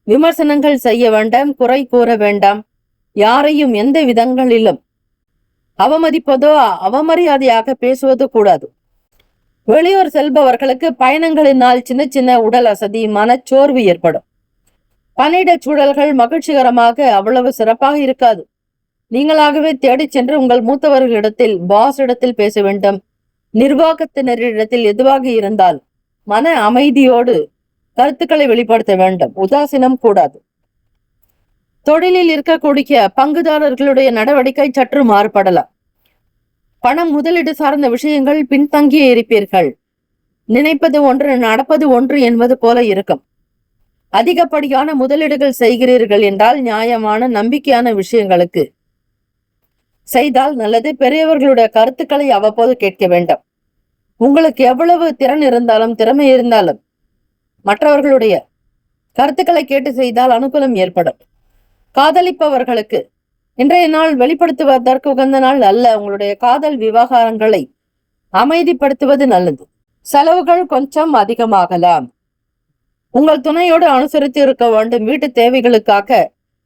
விமர்சனங்கள் செய்ய வேண்டாம். குறை கூற வேண்டாம். யாரையும் எந்த விதங்களிலும் அவமதிப்பதோ அவமரியாதையாக பேசுவது கூடாது. வெளியூர் செல்பவர்களுக்கு பயணங்களினால் சின்ன சின்ன உடல் அசதி, மனச்சோர்வு ஏற்படும். பணியிட சூழல்கள் மகிழ்ச்சிகரமாக அவ்வளவு சிறப்பாக இருக்காது. நீங்களாகவே தேடி சென்று உங்கள் மூத்தவர்களிடத்தில், பாஸ் இடத்தில் பேச வேண்டும். நிர்வாகத்தினரிடத்தில் எதுவாக இருந்தால் மன அமைதியோடு கருத்துக்களை வெளிப்படுத்த வேண்டும். உதாசீனம் கூடாது. தொழிலில் இருக்கக்கூடிய பங்குதாரர்களுடைய நடவடிக்கை சற்று மாறுபடலாம். பணம் முதலீடு சார்ந்த விஷயங்கள் பின்தங்கியே இருப்பீர்கள். நினைப்பது ஒன்று நடப்பது ஒன்று என்பது போல இருக்கும். அதிகப்படியான முதலீடுகள் செய்கிறீர்கள் என்றால் நியாயமான நம்பிக்கையான விஷயங்களுக்கு செய்தால் நல்லது. பெரியவர்களுடைய கருத்துக்களை அவ்வப்போது கேட்க வேண்டும். உங்களுக்கு எவ்வளவு திறன் இருந்தாலும் திறமை இருந்தாலும் மற்றவர்களுடைய கருத்துக்களை கேட்டு செய்தால் அனுகூலம் ஏற்படும். காதலிப்பவர்களுக்கு இன்றைய நாள் வெளிப்படுத்துவதற்கு உகந்த நாள் அல்ல. உங்களுடைய காதல் விவகாரங்களை அமைதிப்படுத்துவது நல்லது. செலவுகள் கொஞ்சம் அதிகமாகலாம். உங்கள் துணையோடு அனுசரித்து இருக்க வேண்டும். வீட்டு தேவைகளுக்காக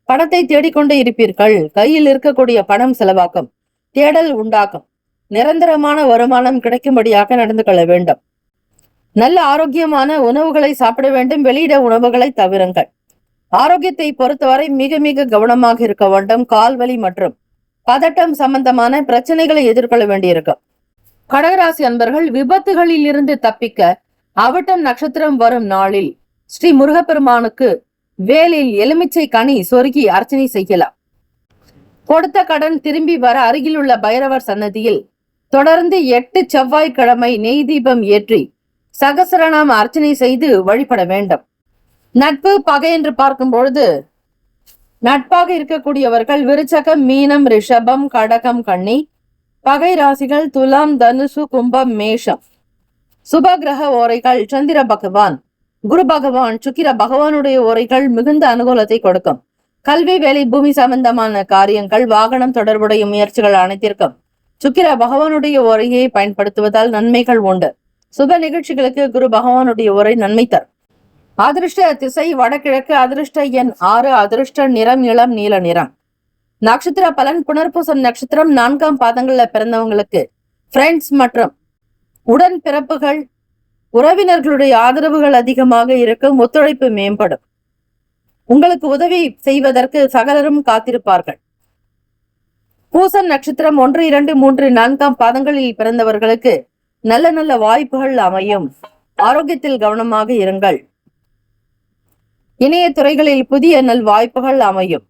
பணத்தை தேடிக்கொண்டே இருப்பீர்கள். கையில் இருக்கக்கூடிய பணம் செலவாக்கும். தேடல் உண்டாகும். நிரந்தரமான வருமானம் கிடைக்கும்படியாக நடந்து கொள்ள வேண்டும். நல்ல ஆரோக்கியமான உணவுகளை சாப்பிட வேண்டும். வெளியிட உணவுகளை தவிருங்கள். ஆரோக்கியத்தை பொறுத்தவரை மிக மிக கவனமாக இருக்க வேண்டும். கால்வலி மற்றும் பதட்டம் சம்பந்தமான பிரச்சனைகளை எதிர்கொள்ள வேண்டியிருக்கும். கடகராசி அன்பர்கள் விபத்துகளில் இருந்து தப்பிக்க அவிட்டம் நட்சத்திரம் வரும் நாளில் ஸ்ரீ முருகப்பெருமானுக்கு வேலில் எலுமிச்சை கனி சொருகி அர்ச்சனை செய்யலாம். கொடுத்த கடன் திரும்பி வர அருகில் உள்ள பைரவர் சன்னதியில் தொடர்ந்து 8 செவ்வாய்க்கிழமை நெய் தீபம் ஏற்றி சகசரநாம அர்ச்சனை செய்து வழிபட வேண்டும். நட்பு பகை என்று பார்க்கும் பொழுது நட்பாக இருக்கக்கூடியவர்கள் விருச்சகம், மீனம், ரிஷபம், கடகம், கன்னி. பகை ராசிகள் துலாம், தனுசு, கும்பம், மேஷம். சுப கிரக ஓரைகள் சந்திர பகவான், குரு பகவான், சுக்கிர பகவானுடைய ஓரைகள் மிகுந்த அனுகூலத்தை கொடுக்கும். கல்வி, வேலை, பூமி சம்பந்தமான காரியங்கள், வாகனம் தொடர்புடைய முயற்சிகள் அனைத்திற்கும் சுக்கிர பகவானுடைய ஓரையை பயன்படுத்துவதால் நன்மைகள் உண்டு. சுப நிகழ்ச்சிகளுக்கு குரு பகவானுடைய ஓரை நன்மை தரும். அதிர்ஷ்ட திசை வடகிழக்கு. அதிர்ஷ்ட எண் 6. அதிர்ஷ்ட நிறம் இளம் நீல நிறம். நட்சத்திர பலன் புனர்பூசம் நட்சத்திரம் 4ஆம் பாதங்கள்ல பிறந்தவங்களுக்கு ஃப்ரெண்ட்ஸ் மற்றும் உடன் பிறப்புகள், உறவினர்களுடைய ஆதரவுகள் அதிகமாக இருக்கும். ஒத்துழைப்பு மேம்படும். உங்களுக்கு உதவி செய்வதற்கு சகலரும் காத்திருப்பார்கள். பூசம் நட்சத்திரம் 1, 2, 3, 4ஆம் பாதங்களில் பிறந்தவர்களுக்கு நல்ல நல்ல வாய்ப்புகள் அமையும். ஆரோக்கியத்தில் கவனமாக இருங்கள். இணைய துறைகளில் புதிய நல் வாய்ப்புகள் அமையும்.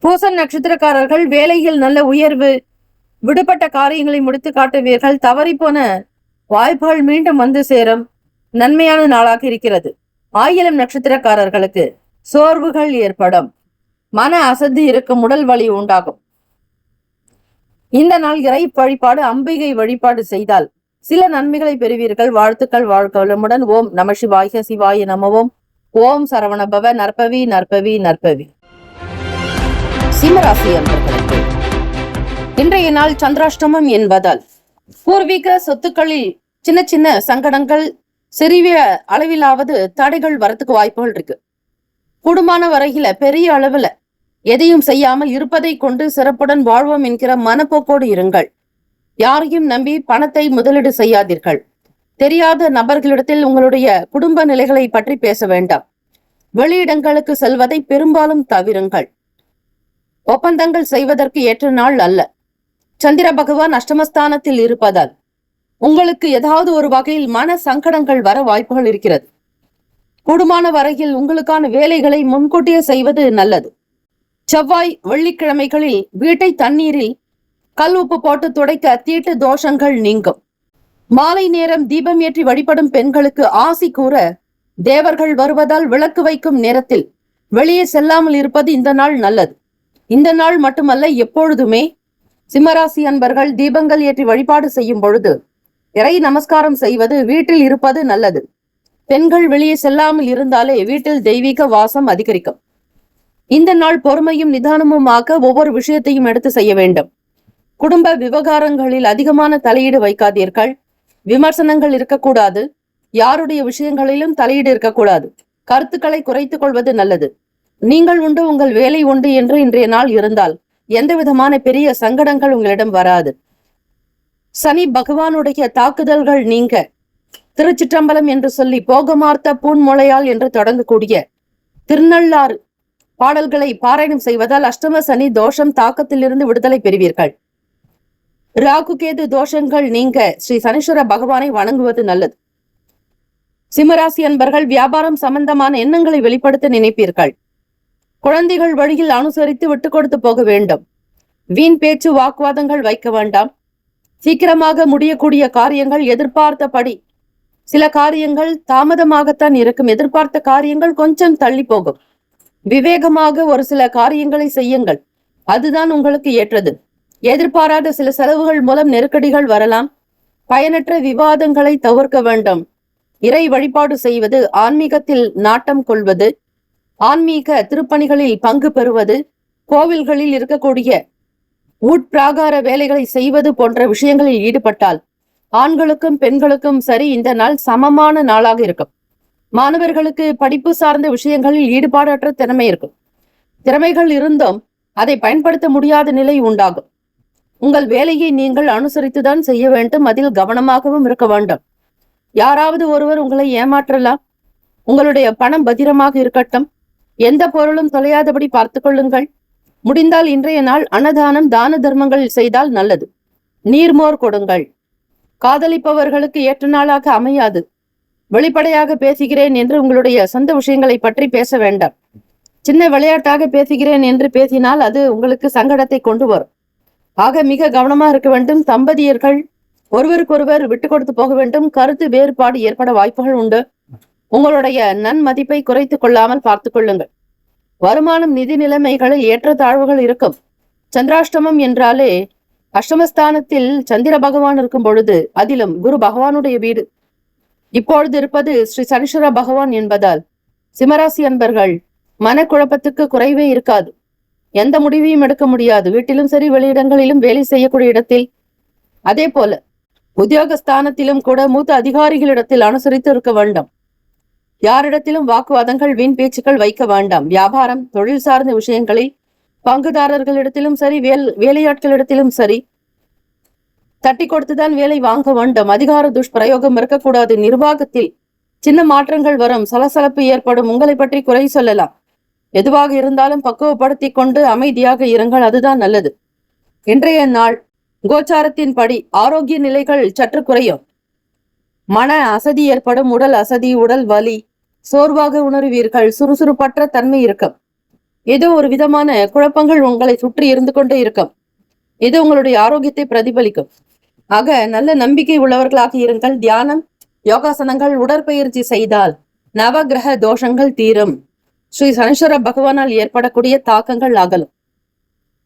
பூசம் நட்சத்திரக்காரர்கள் வேலையில் நல்ல உயர்வு, விடுபட்ட காரியங்களை முடித்து காட்டுவீர்கள். தவறிப்போன வாய்ப்புகள் மீண்டும் வந்து சேரும். நன்மையான நாளாக இருக்கிறது. ஆயிலம் நட்சத்திரக்காரர்களுக்கு சோர்வுகள் ஏற்படும். மன அசதி இருக்கும். உடல் வலி உண்டாகும். இந்த நாள் இறை வழிபாடு, அம்பிகை வழிபாடு செய்தால் சில நன்மைகளை பெறுவீர்கள். வாழ்த்துக்கள். வாழ்க வளமுடன். ஓம் நம சிவாய. சிவாய நமவோம். ஓம் சரவணபவ. நற்பவி நற்பவி நற்பவி. சிம்மராசி அன்பர்களுக்கு இன்றைய நாள் சந்திராஷ்டமம் என்பதால் பூர்வீக சொத்துக்களில் சின்ன சின்ன சங்கடங்கள், சிறிய அளவிலாவது தடைகள் வரத்துக்கு வாய்ப்புகள் இருக்கு. கூடுமான வரையில பெரிய அளவுல எதையும் செய்யாமல் இருப்பதை கொண்டு சிறப்புடன் வாழ்வோம் என்கிற மனப்போக்கோடு இருங்கள். யாரையும் நம்பி பணத்தை முதலீடு செய்யாதீர்கள். தெரியாத நபர்களிடத்தில் உங்களுடைய குடும்ப நிலைகளை பற்றி பேச வேண்டாம். வெளியிடங்களுக்கு செல்வதை பெரும்பாலும் தவிருங்கள். ஒப்பந்தங்கள் செய்வதற்கு ஏற்ற நாள் அல்ல. சந்திர பகவான் அஷ்டமஸ்தானத்தில் இருப்பதால் உங்களுக்கு ஏதாவது ஒரு வகையில் மன சங்கடங்கள் வர வாய்ப்புகள் இருக்கிறது. கூடுமான வரையில் உங்களுக்கான வேலைகளை முன்கூட்டியே செய்வது நல்லது. செவ்வாய் வெள்ளிக்கிழமைகளில் வீட்டை தண்ணீரில் கல் உப்பு போட்டு துடைக்க தீட்டு தோஷங்கள் நீங்கும். மாலை நேரம் தீபம் ஏற்றி வழிபடும் பெண்களுக்கு ஆசி கூற தேவர்கள் வருவதால் விளக்கு வைக்கும் நேரத்தில் வெளியே செல்லாமல் இருப்பது இந்த நாள் நல்லது. இந்த நாள் மட்டுமல்ல, எப்பொழுதுமே சிம்மராசி அன்பர்கள் தீபங்கள் ஏற்றி வழிபாடு செய்யும் பொழுது இறை நமஸ்காரம் செய்வது, வீட்டில் இருப்பது நல்லது. பெண்கள் வெளியே செல்லாமல் இருந்தாலே வீட்டில் தெய்வீக வாசம் அதிகரிக்கும். இந்த நாள் பொறுமையும் நிதானமுமாக ஒவ்வொரு விஷயத்தையும் எடுத்து செய்ய வேண்டும். குடும்ப விவகாரங்களில் அதிகமான தலையீடு வைக்காதீர்கள். விமர்சனங்கள் இருக்கக்கூடாது. யாருடைய விஷயங்களிலும் தலையீடு இருக்கக்கூடாது. கருத்துக்களை குறைத்துக் கொள்வது நல்லது. நீங்கள் உண்டு, உங்கள் வேலை உண்டு என்று இன்றைய நாள் இருந்தால் எந்த விதமான பெரிய சங்கடங்கள் உங்களிடம் வராது. சனி பகவானுடைய தாக்குதல்கள் நீங்க திருச்சிற்றம்பலம் என்று சொல்லி போகமார்த்த பூன்முளையால் என்று தொடங்கக்கூடிய திருநள்ளாறு பாடல்களை பாராயணம் செய்வதால் அஷ்டம சனி தோஷம் தாக்கத்திலிருந்து விடுதலை பெறுவீர்கள். ராகு கேது தோஷங்கள் நீங்க ஸ்ரீ சனீஸ்வர பகவானை வணங்குவது நல்லது. சிம்மராசி அன்பர்கள் வியாபாரம் சம்பந்தமான எண்ணங்களை வெளிப்படுத்த நினைப்பீர்கள். குழந்தைகள் வழியில் அனுசரித்து விட்டு கொடுத்து போக வேண்டும். வீண் பேச்சு வாக்குவாதங்கள் வைக்க வேண்டாம். சீக்கிரமாக முடியக்கூடிய காரியங்கள் எதிர்பார்த்தபடி, சில காரியங்கள் தாமதமாகத்தான் இருக்கும். எதிர்பார்த்த காரியங்கள் கொஞ்சம் தள்ளி போகும். விவேகமாக ஒரு சில காரியங்களை செய்யுங்கள், அதுதான் உங்களுக்கு ஏற்றது. எதிர்பாராத சில செலவுகள் மூலம் நெருக்கடிகள் வரலாம். பயனற்ற விவாதங்களை தவிர்க்க வேண்டும். இறை வழிபாடு செய்வது, ஆன்மீகத்தில் நாட்டம் கொள்வது, ஆன்மீக திருப்பணிகளில் பங்கு பெறுவது, கோவில்களில் இருக்கக்கூடிய உட்பிராகார வேலைகளை செய்வது போன்ற விஷயங்களில் ஈடுபட்டால் ஆண்களுக்கும் பெண்களுக்கும் சரி இந்த நாள் சமமான நாளாக இருக்கும். மாணவர்களுக்கு படிப்பு சார்ந்த விஷயங்களில் ஈடுபாடற்ற திறமை இருக்கும். திறமைகள் இருந்தும் அதை பயன்படுத்த முடியாத நிலை உண்டாகும். உங்கள் வேலையை நீங்கள் அனுசரித்துதான் செய்ய வேண்டும். அதில் கவனமாகவும் இருக்க வேண்டும். யாராவது ஒருவர் உங்களை ஏமாற்றலாம். உங்களுடைய பணம் பத்திரமாக இருக்கட்டும். எந்த பொருளும் தொலையாதபடி பார்த்து கொள்ளுங்கள். முடிந்தால் இன்றைய நாள் அன்னதானம், தான தர்மங்கள் செய்தால் நல்லது. நீர்மோர் கொடுங்கள். காதலிப்பவர்களுக்கு ஏற்ற நாளாக அமையாது. வெளிப்படையாக பேசுகிறேன் என்று உங்களுடைய சொந்த விஷயங்களை பற்றி பேச வேண்டாம். சின்ன விளையாட்டாக பேசுகிறேன் என்று பேசினால் அது உங்களுக்கு சங்கடத்தை கொண்டு வரும். ஆக மிக கவனமா இருக்க வேண்டும். தம்பதியர்கள் ஒருவருக்கொருவர் விட்டு கொடுத்து போக வேண்டும். கருத்து வேறுபாடு ஏற்பட வாய்ப்புகள் உண்டு. உங்களுடைய நன்மதிப்பை குறைத்துக் கொள்ளாமல் பார்த்துக் கொள்ளுங்கள். வருமானம், நிதி நிலைமைகளில் ஏற்றத்தாழ்வுகள் இருக்கும். சந்திராஷ்டமம் என்றாலே அஷ்டமஸ்தானத்தில் சந்திர பகவான் இருக்கும் பொழுது, அதிலும் குரு பகவானுடைய வீடு இப்பொழுது இருப்பது ஸ்ரீ சனீஸ்வர பகவான் என்பதால் சிம்மராசி அன்பர்கள் மனக்குழப்பத்துக்கு குறைவே இருக்காது. எந்த முடிவையும் எடுக்க முடியாது. வீட்டிலும் சரி, வெளியிடங்களிலும், வேலை செய்யக்கூடிய இடத்தில், அதே போல உத்தியோகஸ்தானத்திலும் கூட மூத்த அதிகாரிகளிடத்தில் அனுசரித்து இருக்க வேண்டும். யாரிடத்திலும் வாக்குவாதங்கள், வீண் பேச்சுக்கள் வைக்க வேண்டாம். வியாபாரம், தொழில் சார்ந்த விஷயங்களில் பங்குதாரர்களிடத்திலும் சரி, வேலையாட்களிடத்திலும் சரி தட்டி கொடுத்துதான் வேலை வாங்க வேண்டும். அதிகார துஷ்பிரயோகம் இருக்கக்கூடாது. நிர்வாகத்தில் சின்ன மாற்றங்கள் வரும். சலசலப்பு ஏற்படும். உங்களை பற்றி குறை சொல்லலாம். எதுவாக இருந்தாலும் பக்குவப்படுத்தி கொண்டு அமைதியாக இருங்கள், அதுதான் நல்லது. இன்றைய நாள் கோச்சாரத்தின் படி ஆரோக்கிய நிலைகள் சற்று குறையும். மன அசதி ஏற்படும். உடல் அசதி, உடல் வலி, சோர்வாக உணர்வீர்கள். சுறுசுறுப்பற்ற தன்மை இருக்கும். ஏதோ ஒரு விதமான குழப்பங்கள் உங்களை சுற்றி இருந்து கொண்டே இருக்கும். இது உங்களுடைய ஆரோக்கியத்தை பிரதிபலிக்கும். ஆக நல்ல நம்பிக்கை உள்ளவர்களாக இருங்கள். தியானம், யோகாசனங்கள், உடற்பயிற்சி செய்தால் நவகிரக தோஷங்கள் தீரும். ஸ்ரீ சனீஸ்வர பகவானால் ஏற்படக்கூடிய தாக்கங்கள் அகலும்.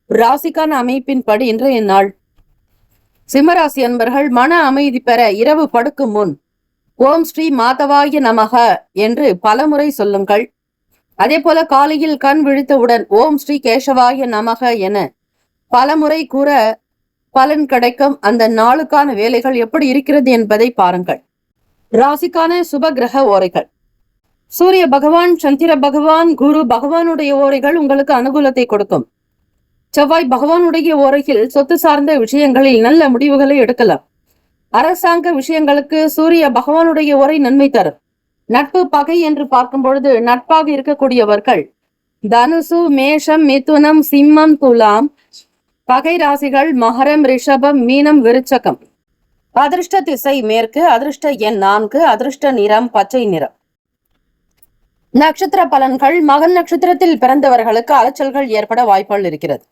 ராசிக்கான அமைப்பின் படி இன்றைய நாள் சிம்மராசி அன்பர்கள் மன அமைதி பெற இரவு படுக்கும் முன் ஓம் ஸ்ரீ மாதவாய நமக என்று பலமுறை சொல்லுங்கள். அதே போல காலையில் கண் விழித்தவுடன் ஓம் ஸ்ரீ கேசவாய நமக என பலமுறை கூற பலன் கிடைக்கும். அந்த நாளுக்கான வேலைகள் எப்படி இருக்கிறது என்பதை பாருங்கள். ராசிக்கான சுப கிரக ஓரைகள். சூரிய பகவான், சந்திர பகவான், குரு பகவானுடைய ஓரைகள் உங்களுக்கு அனுகூலத்தை கொடுக்கும். செவ்வாய் பகவானுடைய ஓரையில் சொத்து சார்ந்த விஷயங்களில் நல்ல முடிவுகளை எடுக்கலாம். அரசாங்க விஷயங்களுக்கு சூரிய பகவானுடைய ஓரை நன்மை தரும். நட்பு பகை என்று பார்க்கும் பொழுது நட்பாக இருக்கக்கூடியவர்கள் தனுசு, மேஷம், மிதுனம், சிம்மம், துலாம். பகை ராசிகள் மகரம், ரிஷபம், மீனம், விருச்சகம். அதிர்ஷ்ட திசை மேற்கு. அதிர்ஷ்ட எண் 4. அதிர்ஷ்ட நிறம் பச்சை நிறம். நட்சத்திர பலன்கள். மகன் நட்சத்திரத்தில் பிறந்தவர்களுக்கு அலைச்சல்கள் ஏற்பட வாய்ப்புகள் இருக்கிறது.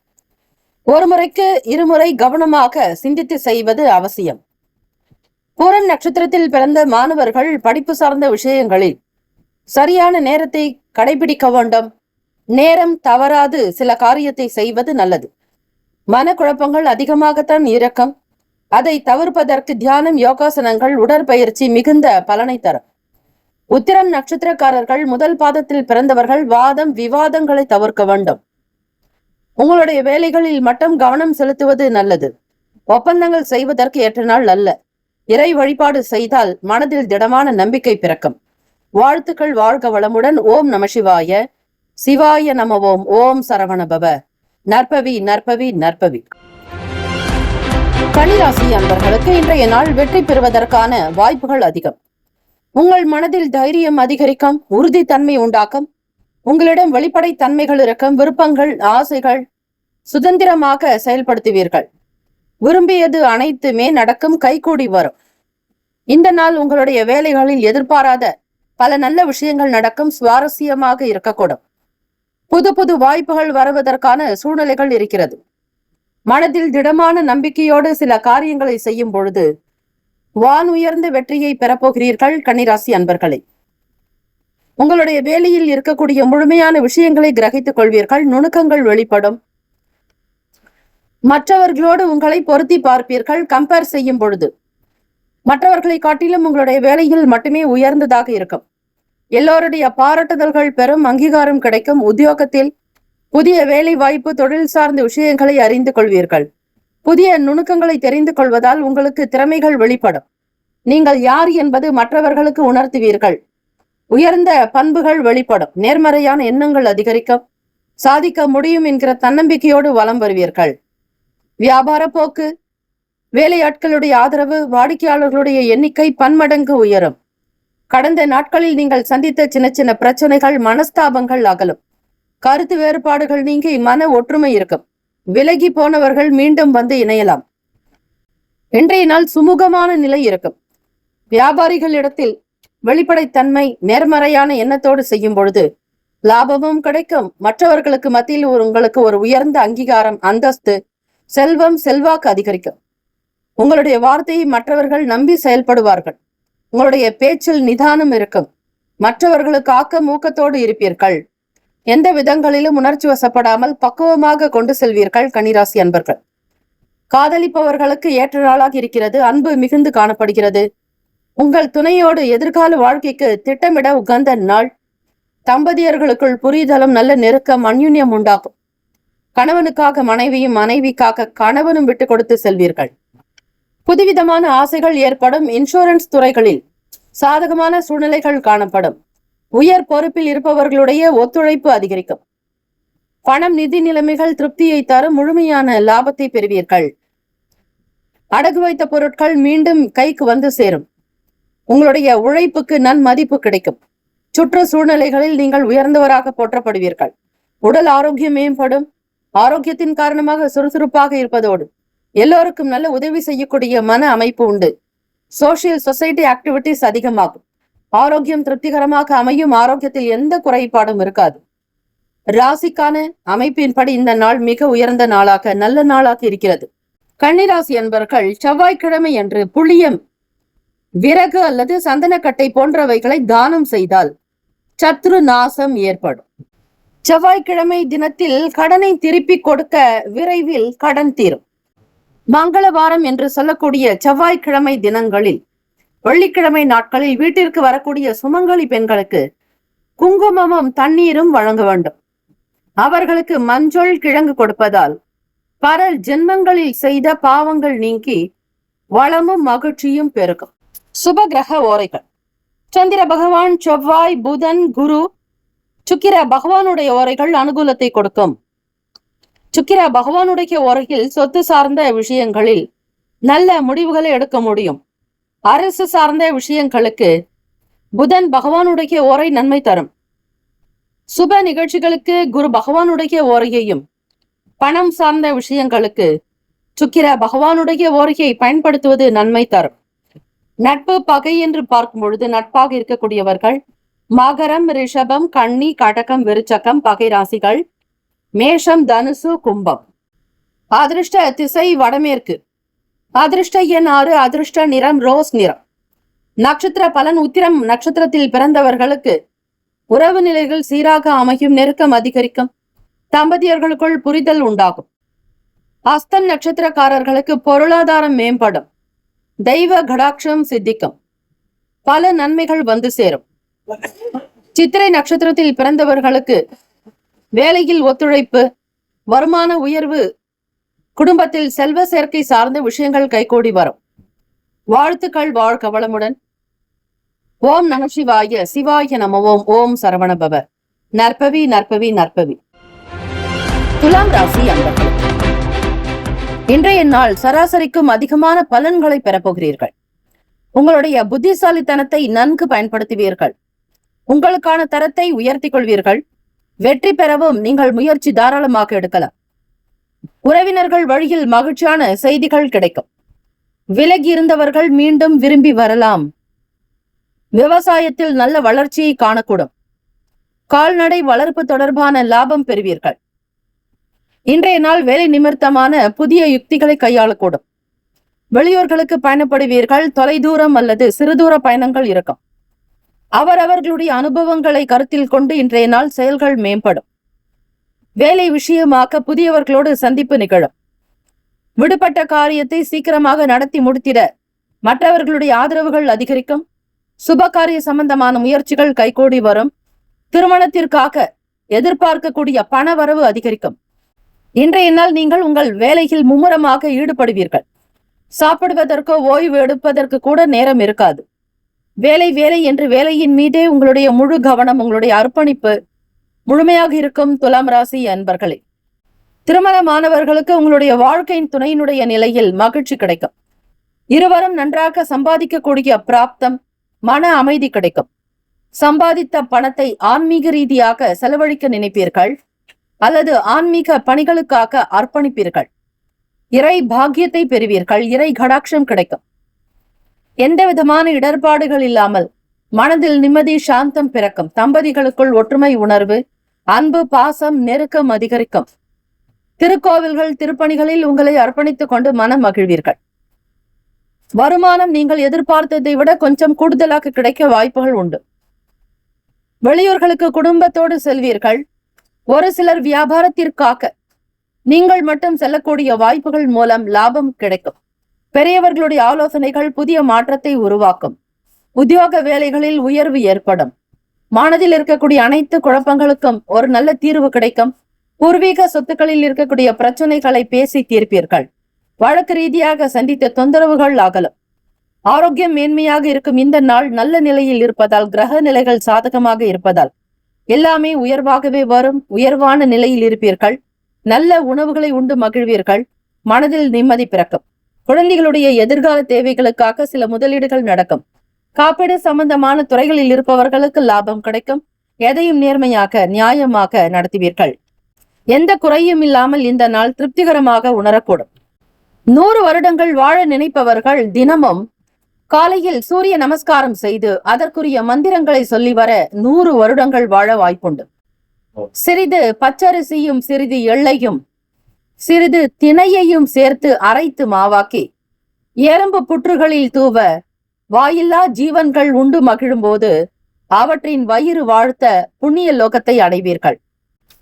ஒரு முறைக்கு இருமுறை கவனமாக சிந்தித்து செய்வது அவசியம். பூரம் நட்சத்திரத்தில் பிறந்த மாணவர்கள் படிப்பு சார்ந்த விஷயங்களில் சரியான நேரத்தை கடைபிடிக்க வேண்டும். நேரம் தவறாது சில காரியத்தை செய்வது நல்லது. மனக்குழப்பங்கள் அதிகமாகத்தான் இருக்கும். அதை தவிர்ப்பதற்கு தியானம், யோகாசனங்கள், உடற்பயிற்சி மிகுந்த பலனை தரும். உத்திரம் நட்சத்திரக்காரர்கள் முதல் பாதத்தில் பிறந்தவர்கள் வாதம், விவாதங்களை தவிர்க்க வேண்டும். உங்களுடைய வேலைகளில் மட்டும் கவனம் செலுத்துவது நல்லது. ஒப்பந்தங்கள் செய்வதற்கு ஏற்ற நாள் அல்ல. இறை வழிபாடு செய்தால் மனதில் திடமான நம்பிக்கை பிறக்கும். வாழ்த்துக்கள். வாழ்க வளமுடன். ஓம் நம சிவாய. சிவாய நம ஓம். ஓம் சரவணபவ. நற்பவி நற்பவி நற்பவி. கன்னிராசி அன்பர்களுக்கு இன்றைய நாள் வெற்றி பெறுவதற்கான வாய்ப்புகள் அதிகம். உங்கள் மனதில் தைரியம் அதிகரிக்கும். உறுதித்தன்மை உண்டாக்கும். உங்களிடம் வெளிப்படை தன்மைகள் இருக்கும். விருப்பங்கள், ஆசைகள் சுதந்திரமாக செயல்படுத்துவீர்கள். விரும்பியது அனைத்துமே நடக்கும். கைகூடி வரும். இந்த நாள் உங்களுடைய வேலைகளில் எதிர்பாராத பல நல்ல விஷயங்கள் நடக்கும். சுவாரஸ்யமாக இருக்கக்கூடும். புது புது வாய்ப்புகள் வருவதற்கான சூழ்நிலைகள் இருக்கிறது. மனதில் திடமான நம்பிக்கையோடு சில காரியங்களை செய்யும் பொழுது வான் உயர்ந்த வெற்றியை பெறப்போகிறீர்கள். கன்னிராசி அன்பர்களே, உங்களுடைய வேலையில் இருக்கக்கூடிய முழுமையான விஷயங்களை கிரகித்துக் கொள்வீர்கள். நுணுக்கங்கள் வெளிப்படும். மற்றவர்களோடு உங்களை பொருத்தி பார்ப்பீர்கள். கம்பேர் செய்யும் பொழுது மற்றவர்களை காட்டிலும் உங்களுடைய வேலையில் மட்டுமே உயர்ந்ததாக இருக்கும். எல்லோருடைய பாராட்டுதல்கள் பெறும். அங்கீகாரம் கிடைக்கும். உத்தியோகத்தில் புதிய வேலை வாய்ப்பு, தொழில் சார்ந்த விஷயங்களை அறிந்து கொள்வீர்கள். புதிய நுணுக்கங்களை தெரிந்து கொள்வதால் உங்களுக்கு திறமைகள் வெளிப்படும். நீங்கள் யார் என்பது மற்றவர்களுக்கு உணர்த்துவீர்கள். உயர்ந்த பண்புகள் வெளிப்படும். நேர்மறையான எண்ணங்கள் அதிகரிக்கும். சாதிக்க முடியும் என்கிற தன்னம்பிக்கையோடு வலம் வருவீர்கள். வியாபார போக்கு, வேலையாட்களுடைய ஆதரவு, வாடிக்கையாளர்களுடைய எண்ணிக்கை பன்மடங்கு உயரும். கடந்த நாட்களில் நீங்கள் சந்தித்த சின்ன சின்ன பிரச்சனைகள், மனஸ்தாபங்கள் அகலும். கருத்து வேறுபாடுகள் நீங்கி மன ஒற்றுமை இருக்கும். விலகி போனவர்கள் மீண்டும் வந்து இணையலாம். இன்றைய நாள் சுமூகமான நிலை இருக்கும். வியாபாரிகளிடத்தில் வெளிப்படைத்தன்மை, நேர்மறையான எண்ணத்தோடு செய்யும் பொழுது லாபமும் கிடைக்கும். மற்றவர்களுக்கு மத்தியில் உங்களுக்கு ஒரு உயர்ந்த அங்கீகாரம், அந்தஸ்து, செல்வம், செல்வாக்கு அதிகரிக்கும். உங்களுடைய வார்த்தையை மற்றவர்கள் நம்பி செயல்படுவார்கள். உங்களுடைய பேச்சில் நிதானம் இருக்கும். மற்றவர்களுக்கு ஆக்கம் ஊக்கத்தோடு இருப்பீர்கள். எந்த விதங்களிலும் உணர்ச்சி வசப்படாமல் பக்குவமாக கொண்டு செல்வீர்கள். கன்னிராசி அன்பர்கள், காதலிப்பவர்களுக்கு ஏற்ற நாளாக இருக்கிறது. அன்பு மிகுந்து காணப்படுகிறது. உங்கள் துணையோடு எதிர்கால வாழ்க்கைக்கு திட்டமிட உகந்த நாள். தம்பதியர்களுக்குள் புரிதலும், நல்ல நெருக்கம், அந்யுன்யம் உண்டாகும். கணவனுக்காக மனைவியும், மனைவிக்காக கணவனும் விட்டு கொடுத்து செல்வீர்கள். புதுவிதமான ஆசைகள் ஏற்படும். இன்சூரன்ஸ் துறைகளில் சாதகமான சூழ்நிலைகள் காணப்படும். உயர் பொறுப்பில் இருப்பவர்களுடைய ஒத்துழைப்பு அதிகரிக்கும். பணம், நிதி நிலைமைகள் திருப்தியை தரும். முழுமையான லாபத்தை பெறுவீர்கள். அடகு வைத்த பொருட்கள் மீண்டும் கைக்கு வந்து சேரும். உங்களுடைய உழைப்புக்கு நன்மதிப்பு கிடைக்கும். சுற்று சூழ்நிலைகளில் நீங்கள் உயர்ந்தவராக போற்றப்படுவீர்கள். உடல் ஆரோக்கியம் மேம்படும். ஆரோக்கியத்தின் காரணமாக சுறுசுறுப்பாக இருப்பதோடு எல்லோருக்கும் நல்ல உதவி செய்யக்கூடிய மன அமைப்பு உண்டு. சோசியல் சொசைட்டி ஆக்டிவிட்டிஸ் அதிகமாகும். ஆரோக்கியம் திருப்திகரமாக அமையும். ஆரோக்கியத்தில் எந்த குறைபாடும் இருக்காது. ராசிக்கான அமைப்பின்படி இந்த நாள் மிக உயர்ந்த நாளாக, நல்ல நாளாக இருக்கிறது. கன்னிராசி என்பவர்கள் செவ்வாய்க்கிழமை என்று புளியம், விறகு அல்லது சந்தனக்கட்டை போன்றவைகளை தானம் செய்தால் சத்ரு நாசம் ஏற்படும். செவ்வாய்க்கிழமை தினத்தில் கடனை திருப்பி கொடுக்க விரைவில் கடன் தீரும். மங்களவாரம் என்று சொல்லக்கூடிய செவ்வாய்க்கிழமை தினங்களில், வெள்ளிக்கிழமை நாட்களில் வீட்டிற்கு வரக்கூடிய சுமங்கலி பெண்களுக்கு குங்குமமும் தண்ணீரும் வழங்க வேண்டும். அவர்களுக்கு மஞ்சள் கிழங்கு கொடுப்பதால் பல ஜென்மங்களில் செய்த பாவங்கள் நீங்கி வளமும் மகிழ்ச்சியும் பெருகும். சுப கிரக ஓரைகள். சந்திர பகவான், செவ்வாய், புதன், குரு, சுக்கிர பகவானுடைய ஓரைகள் அனுகூலத்தை கொடுக்கும். சுக்கிர பகவானுடைய ஓரையில் சொத்து சார்ந்த விஷயங்களில் நல்ல முடிவுகளை எடுக்க முடியும். அரசு சார்ந்த விஷயங்களுக்கு புதன் பகவானுடைய ஓரை நன்மை தரும். சுப நிகழ்ச்சிகளுக்கு குரு பகவானுடைய ஓரையையும், பணம் சார்ந்த விஷயங்களுக்கு சுக்கிர பகவானுடைய ஓரையை பயன்படுத்துவது நன்மை தரும். நட்பு பகை என்று பார்க்கும் பொழுது நட்பாக இருக்கக்கூடியவர்கள் மகரம், ரிஷபம், கன்னி, கடகம், விருச்சகம் பகை ராசிகள், மேஷம், தனுசு, கும்பம். அதிர்ஷ்ட திசை வடமேற்கு. அதிர்ஷ்ட எண் 6. அதிர்ஷ்ட நிறம் ரோஸ் நிறம். நட்சத்திர பலன். உத்திரம் நட்சத்திரத்தில் பிறந்தவர்களுக்கு உறவு நிலைகள் சீராக அமையும், நெருக்கம் அதிகரிக்கும், தம்பதியர்களுக்குள் புரிதல் உண்டாகும். அஸ்தம் நட்சத்திரக்காரர்களுக்கு பொருளாதாரம் மேம்படும், தெய்வ கடாட்சம் சித்திக்கும், பல நன்மைகள் வந்து சேரும். சித்திரை நட்சத்திரத்தில் பிறந்தவர்களுக்கு வேலையில் ஒத்துழைப்பு, வருமான உயர்வு, குடும்பத்தில் செல்வ சேர்க்கை சார்ந்த விஷயங்கள் கைகூடி வரும். வாழ்த்துக்கள். வாழ்க வளமுடன். ஓம் நம சிவாய. சிவாய நமவோம். ஓம் சரவணபவ. நற்பவி நற்பவி நற்பவி. துலாம் ராசி அன்பர்கள், இன்றைய நாள் சராசரிக்கும் அதிகமான பலன்களை பெறப்போகிறீர்கள். உங்களுடைய புத்திசாலித்தனத்தை நன்கு பயன்படுத்துவீர்கள். உங்களுக்கான தரத்தை உயர்த்திக் கொள்வீர்கள். வெற்றி பெறவும் நீங்கள் முயற்சி தாராளமாக எடுக்கலாம். உறவினர்கள் வழியில் மகிழ்ச்சியான செய்திகள் கிடைக்கும். விலகி இருந்தவர்கள் மீண்டும் விரும்பி வரலாம். விவசாயத்தில் நல்ல வளர்ச்சியை காணக்கூடும். கால்நடை வளர்ப்பு தொடர்பான லாபம் பெறுவீர்கள். இன்றைய நாள் வேலை நிமித்தமான புதிய யுக்திகளை கையாளக்கூடும். வெளியூர்களுக்கு பயணப்படுவீர்கள். தொலைதூரம் அல்லது சிறுதூர பயணங்கள் இருக்கும். அவரவர்களுடைய அனுபவங்களை கருத்தில் கொண்டு இன்றைய நாள் செயல்கள் மேம்படும். வேலை விஷயமாக புதியவர்களோடு சந்திப்பு நிகழும். விடுபட்ட காரியத்தை சீக்கிரமாக நடத்தி முடித்திட மற்றவர்களுடைய ஆதரவுகள் அதிகரிக்கும். சுபகாரிய சம்பந்தமான முயற்சிகள் கைகூடி வரும். திருமணத்திற்காக எதிர்பார்க்கக்கூடிய பண வரவு அதிகரிக்கும். இன்றைய நாள் நீங்கள் உங்கள் வேலையில் மும்முரமாக ஈடுபடுவீர்கள். சாப்பிடுவதற்கோ ஓய்வு எடுப்பதற்கு கூட நேரம் இருக்காது. வேலை வேலை என்று வேலையின் மீதே உங்களுடைய முழு கவனம், உங்களுடைய அர்ப்பணிப்பு முழுமையாக இருக்கும். துலாம் ராசி அன்பர்களே, திருமணமானவர்களுக்கு உங்களுடைய வாழ்க்கையின் துணையினுடைய நிலையில் மகிழ்ச்சி கிடைக்கும். இருவரும் நன்றாக சம்பாதிக்கக்கூடிய பிராப்தம், மன அமைதி கிடைக்கும். சம்பாதித்த பணத்தை ஆன்மீக ரீதியாக செலவழிக்க நினைப்பீர்கள் அல்லது ஆன்மீக பணிகளுக்காக அர்ப்பணிப்பீர்கள். இறை பாக்கியத்தை பெறுவீர்கள். இறை கடாட்சம் கிடைக்கும். எந்த விதமான இடர்பாடுகள் இல்லாமல் மனதில் நிம்மதி, சாந்தம் பிறக்கும். தம்பதிகளுக்குள் ஒற்றுமை உணர்வு, அன்பு, பாசம், நெருக்கம் அதிகரிக்கும். திருக்கோவில்கள், திருப்பணிகளில் உங்களை அர்ப்பணித்துக் கொண்டு மனம் மகிழ்வீர்கள். வருமானம் நீங்கள் எதிர்பார்த்ததை விட கொஞ்சம் கூடுதலாக கிடைக்க வாய்ப்புகள் உண்டு. வெளியூர்களுக்கு குடும்பத்தோடு செல்வீர்கள். ஒரு சிலர் வியாபாரத்திற்காக நீங்கள் மட்டும் செல்லக்கூடிய வாய்ப்புகள் மூலம் லாபம் கிடைக்கும். பெரியவர்களுடைய ஆலோசனைகள் புதிய மாற்றத்தை உருவாக்கும். உத்தியோக வேலைகளில் உயர்வு ஏற்படும். மனதில் இருக்கக்கூடிய அனைத்து குழப்பங்களுக்கும் ஒரு நல்ல தீர்வு கிடைக்கும். பூர்வீக சொத்துக்களில் இருக்கக்கூடிய பிரச்சனைகளை பேசி தீர்ப்பீர்கள். வழக்கு ரீதியாக சந்தித்த தொந்தரவுகள் அகலும். ஆரோக்கியம் மேன்மையாக இருக்கும். இந்த நாள் நல்ல நிலையில் இருப்பதால், கிரக நிலைகள் சாதகமாக இருப்பதால் எல்லாமே உயர்வாகவே வரும். உயர்வான நிலையில் இருப்பீர்கள். நல்ல உணவுகளை உண்டு மகிழ்வீர்கள். மனதில் நிம்மதி பிறக்கும். குழந்தைகளுடைய எதிர்கால தேவைகளுக்காக சில முதலீடுகள் நடக்கும். காப்பீடு சம்பந்தமான துறைகளில் இருப்பவர்களுக்கு லாபம் கிடைக்கும். எதையும் நேர்மையாக, நியாயமாக நடத்துவீர்கள். எந்த குறையும் இல்லாமல் இந்த நாள் திருப்திகரமாக உணரக்கூடும். 100 வருடங்கள் வாழ நினைப்பவர்கள் தினமும் காலையில் சூரிய நமஸ்காரம் செய்து அதற்குரிய மந்திரங்களை சொல்லி வர 100 வருடங்கள் வாழ வாய்ப்புண்டு. சிறிது பச்சரிசியும் சிறிது எள்ளையும் சிறிது திணையையும் சேர்த்து அரைத்து மாவாக்கி எறும்பு புற்றுகளில் தூவ வாயில்லா ஜீவன்கள் உண்டு மகிழும் போது அவற்றின் வயிறு வாழ்த்த புண்ணிய லோகத்தை அடைவீர்கள்.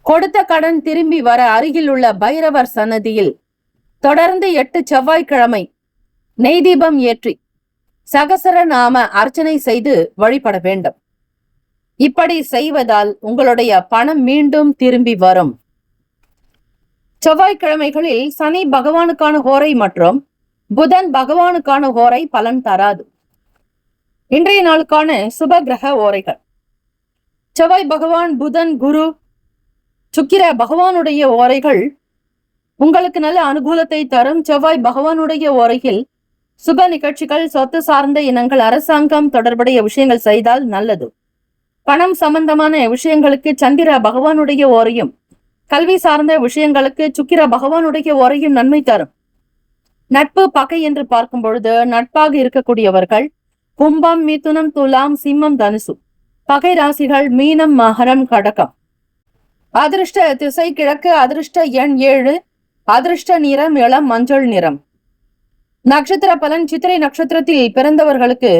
கொடுத்த கடன் திரும்பி வர அருகில் உள்ள பைரவர் சன்னதியில் தொடர்ந்து 8 செவ்வாய்க்கிழமை நெய் தீபம் ஏற்றி சகசர நாம அர்ச்சனை செய்து வழிபட வேண்டும். இப்படி செய்வதால் உங்களுடைய பணம் மீண்டும் திரும்பி வரும். செவ்வாய்க்கிழமைகளில் சனி பகவானுக்கான ஹோரை மற்றும் புதன் பகவானுக்கான ஹோரை பலன் தராது. இன்றைய நாளுக்கான சுப கிரக ஓரைகள். செவ்வாய் பகவான், புதன், குரு, சுக்கிர பகவானுடைய ஓரைகள் உங்களுக்கு நல்ல அனுகூலத்தை தரும். செவ்வாய் பகவானுடைய ஓரையில் சுப நிகழ்ச்சிகள், சொத்து சார்ந்த இனங்கள், அரசாங்கம் தொடர்புடைய விஷயங்கள் செய்தால் நல்லது. பணம் சம்பந்தமான விஷயங்களுக்கு சந்திர பகவானுடைய ஓரையும், கல்வி சார்ந்த விஷயங்களுக்கு சுக்கிர பகவானுடைய ஓரையும் நன்மை தரும். நட்பு பகை என்று பார்க்கும் பொழுது நட்பாக இருக்கக்கூடியவர்கள் கும்பம், மிதுனம், துலாம், சிம்மம், தனுசு. பகை ராசிகள் மீனம், மகரம், கடகம். அதிர்ஷ்ட திசை கிழக்கு. அதிர்ஷ்ட எண் 7. அதிர்ஷ்ட நிறம் இளம் மஞ்சள் நிறம். நட்சத்திர பலன். சித்திரை நட்சத்திரத்தில் பிறந்தவர்களுக்கு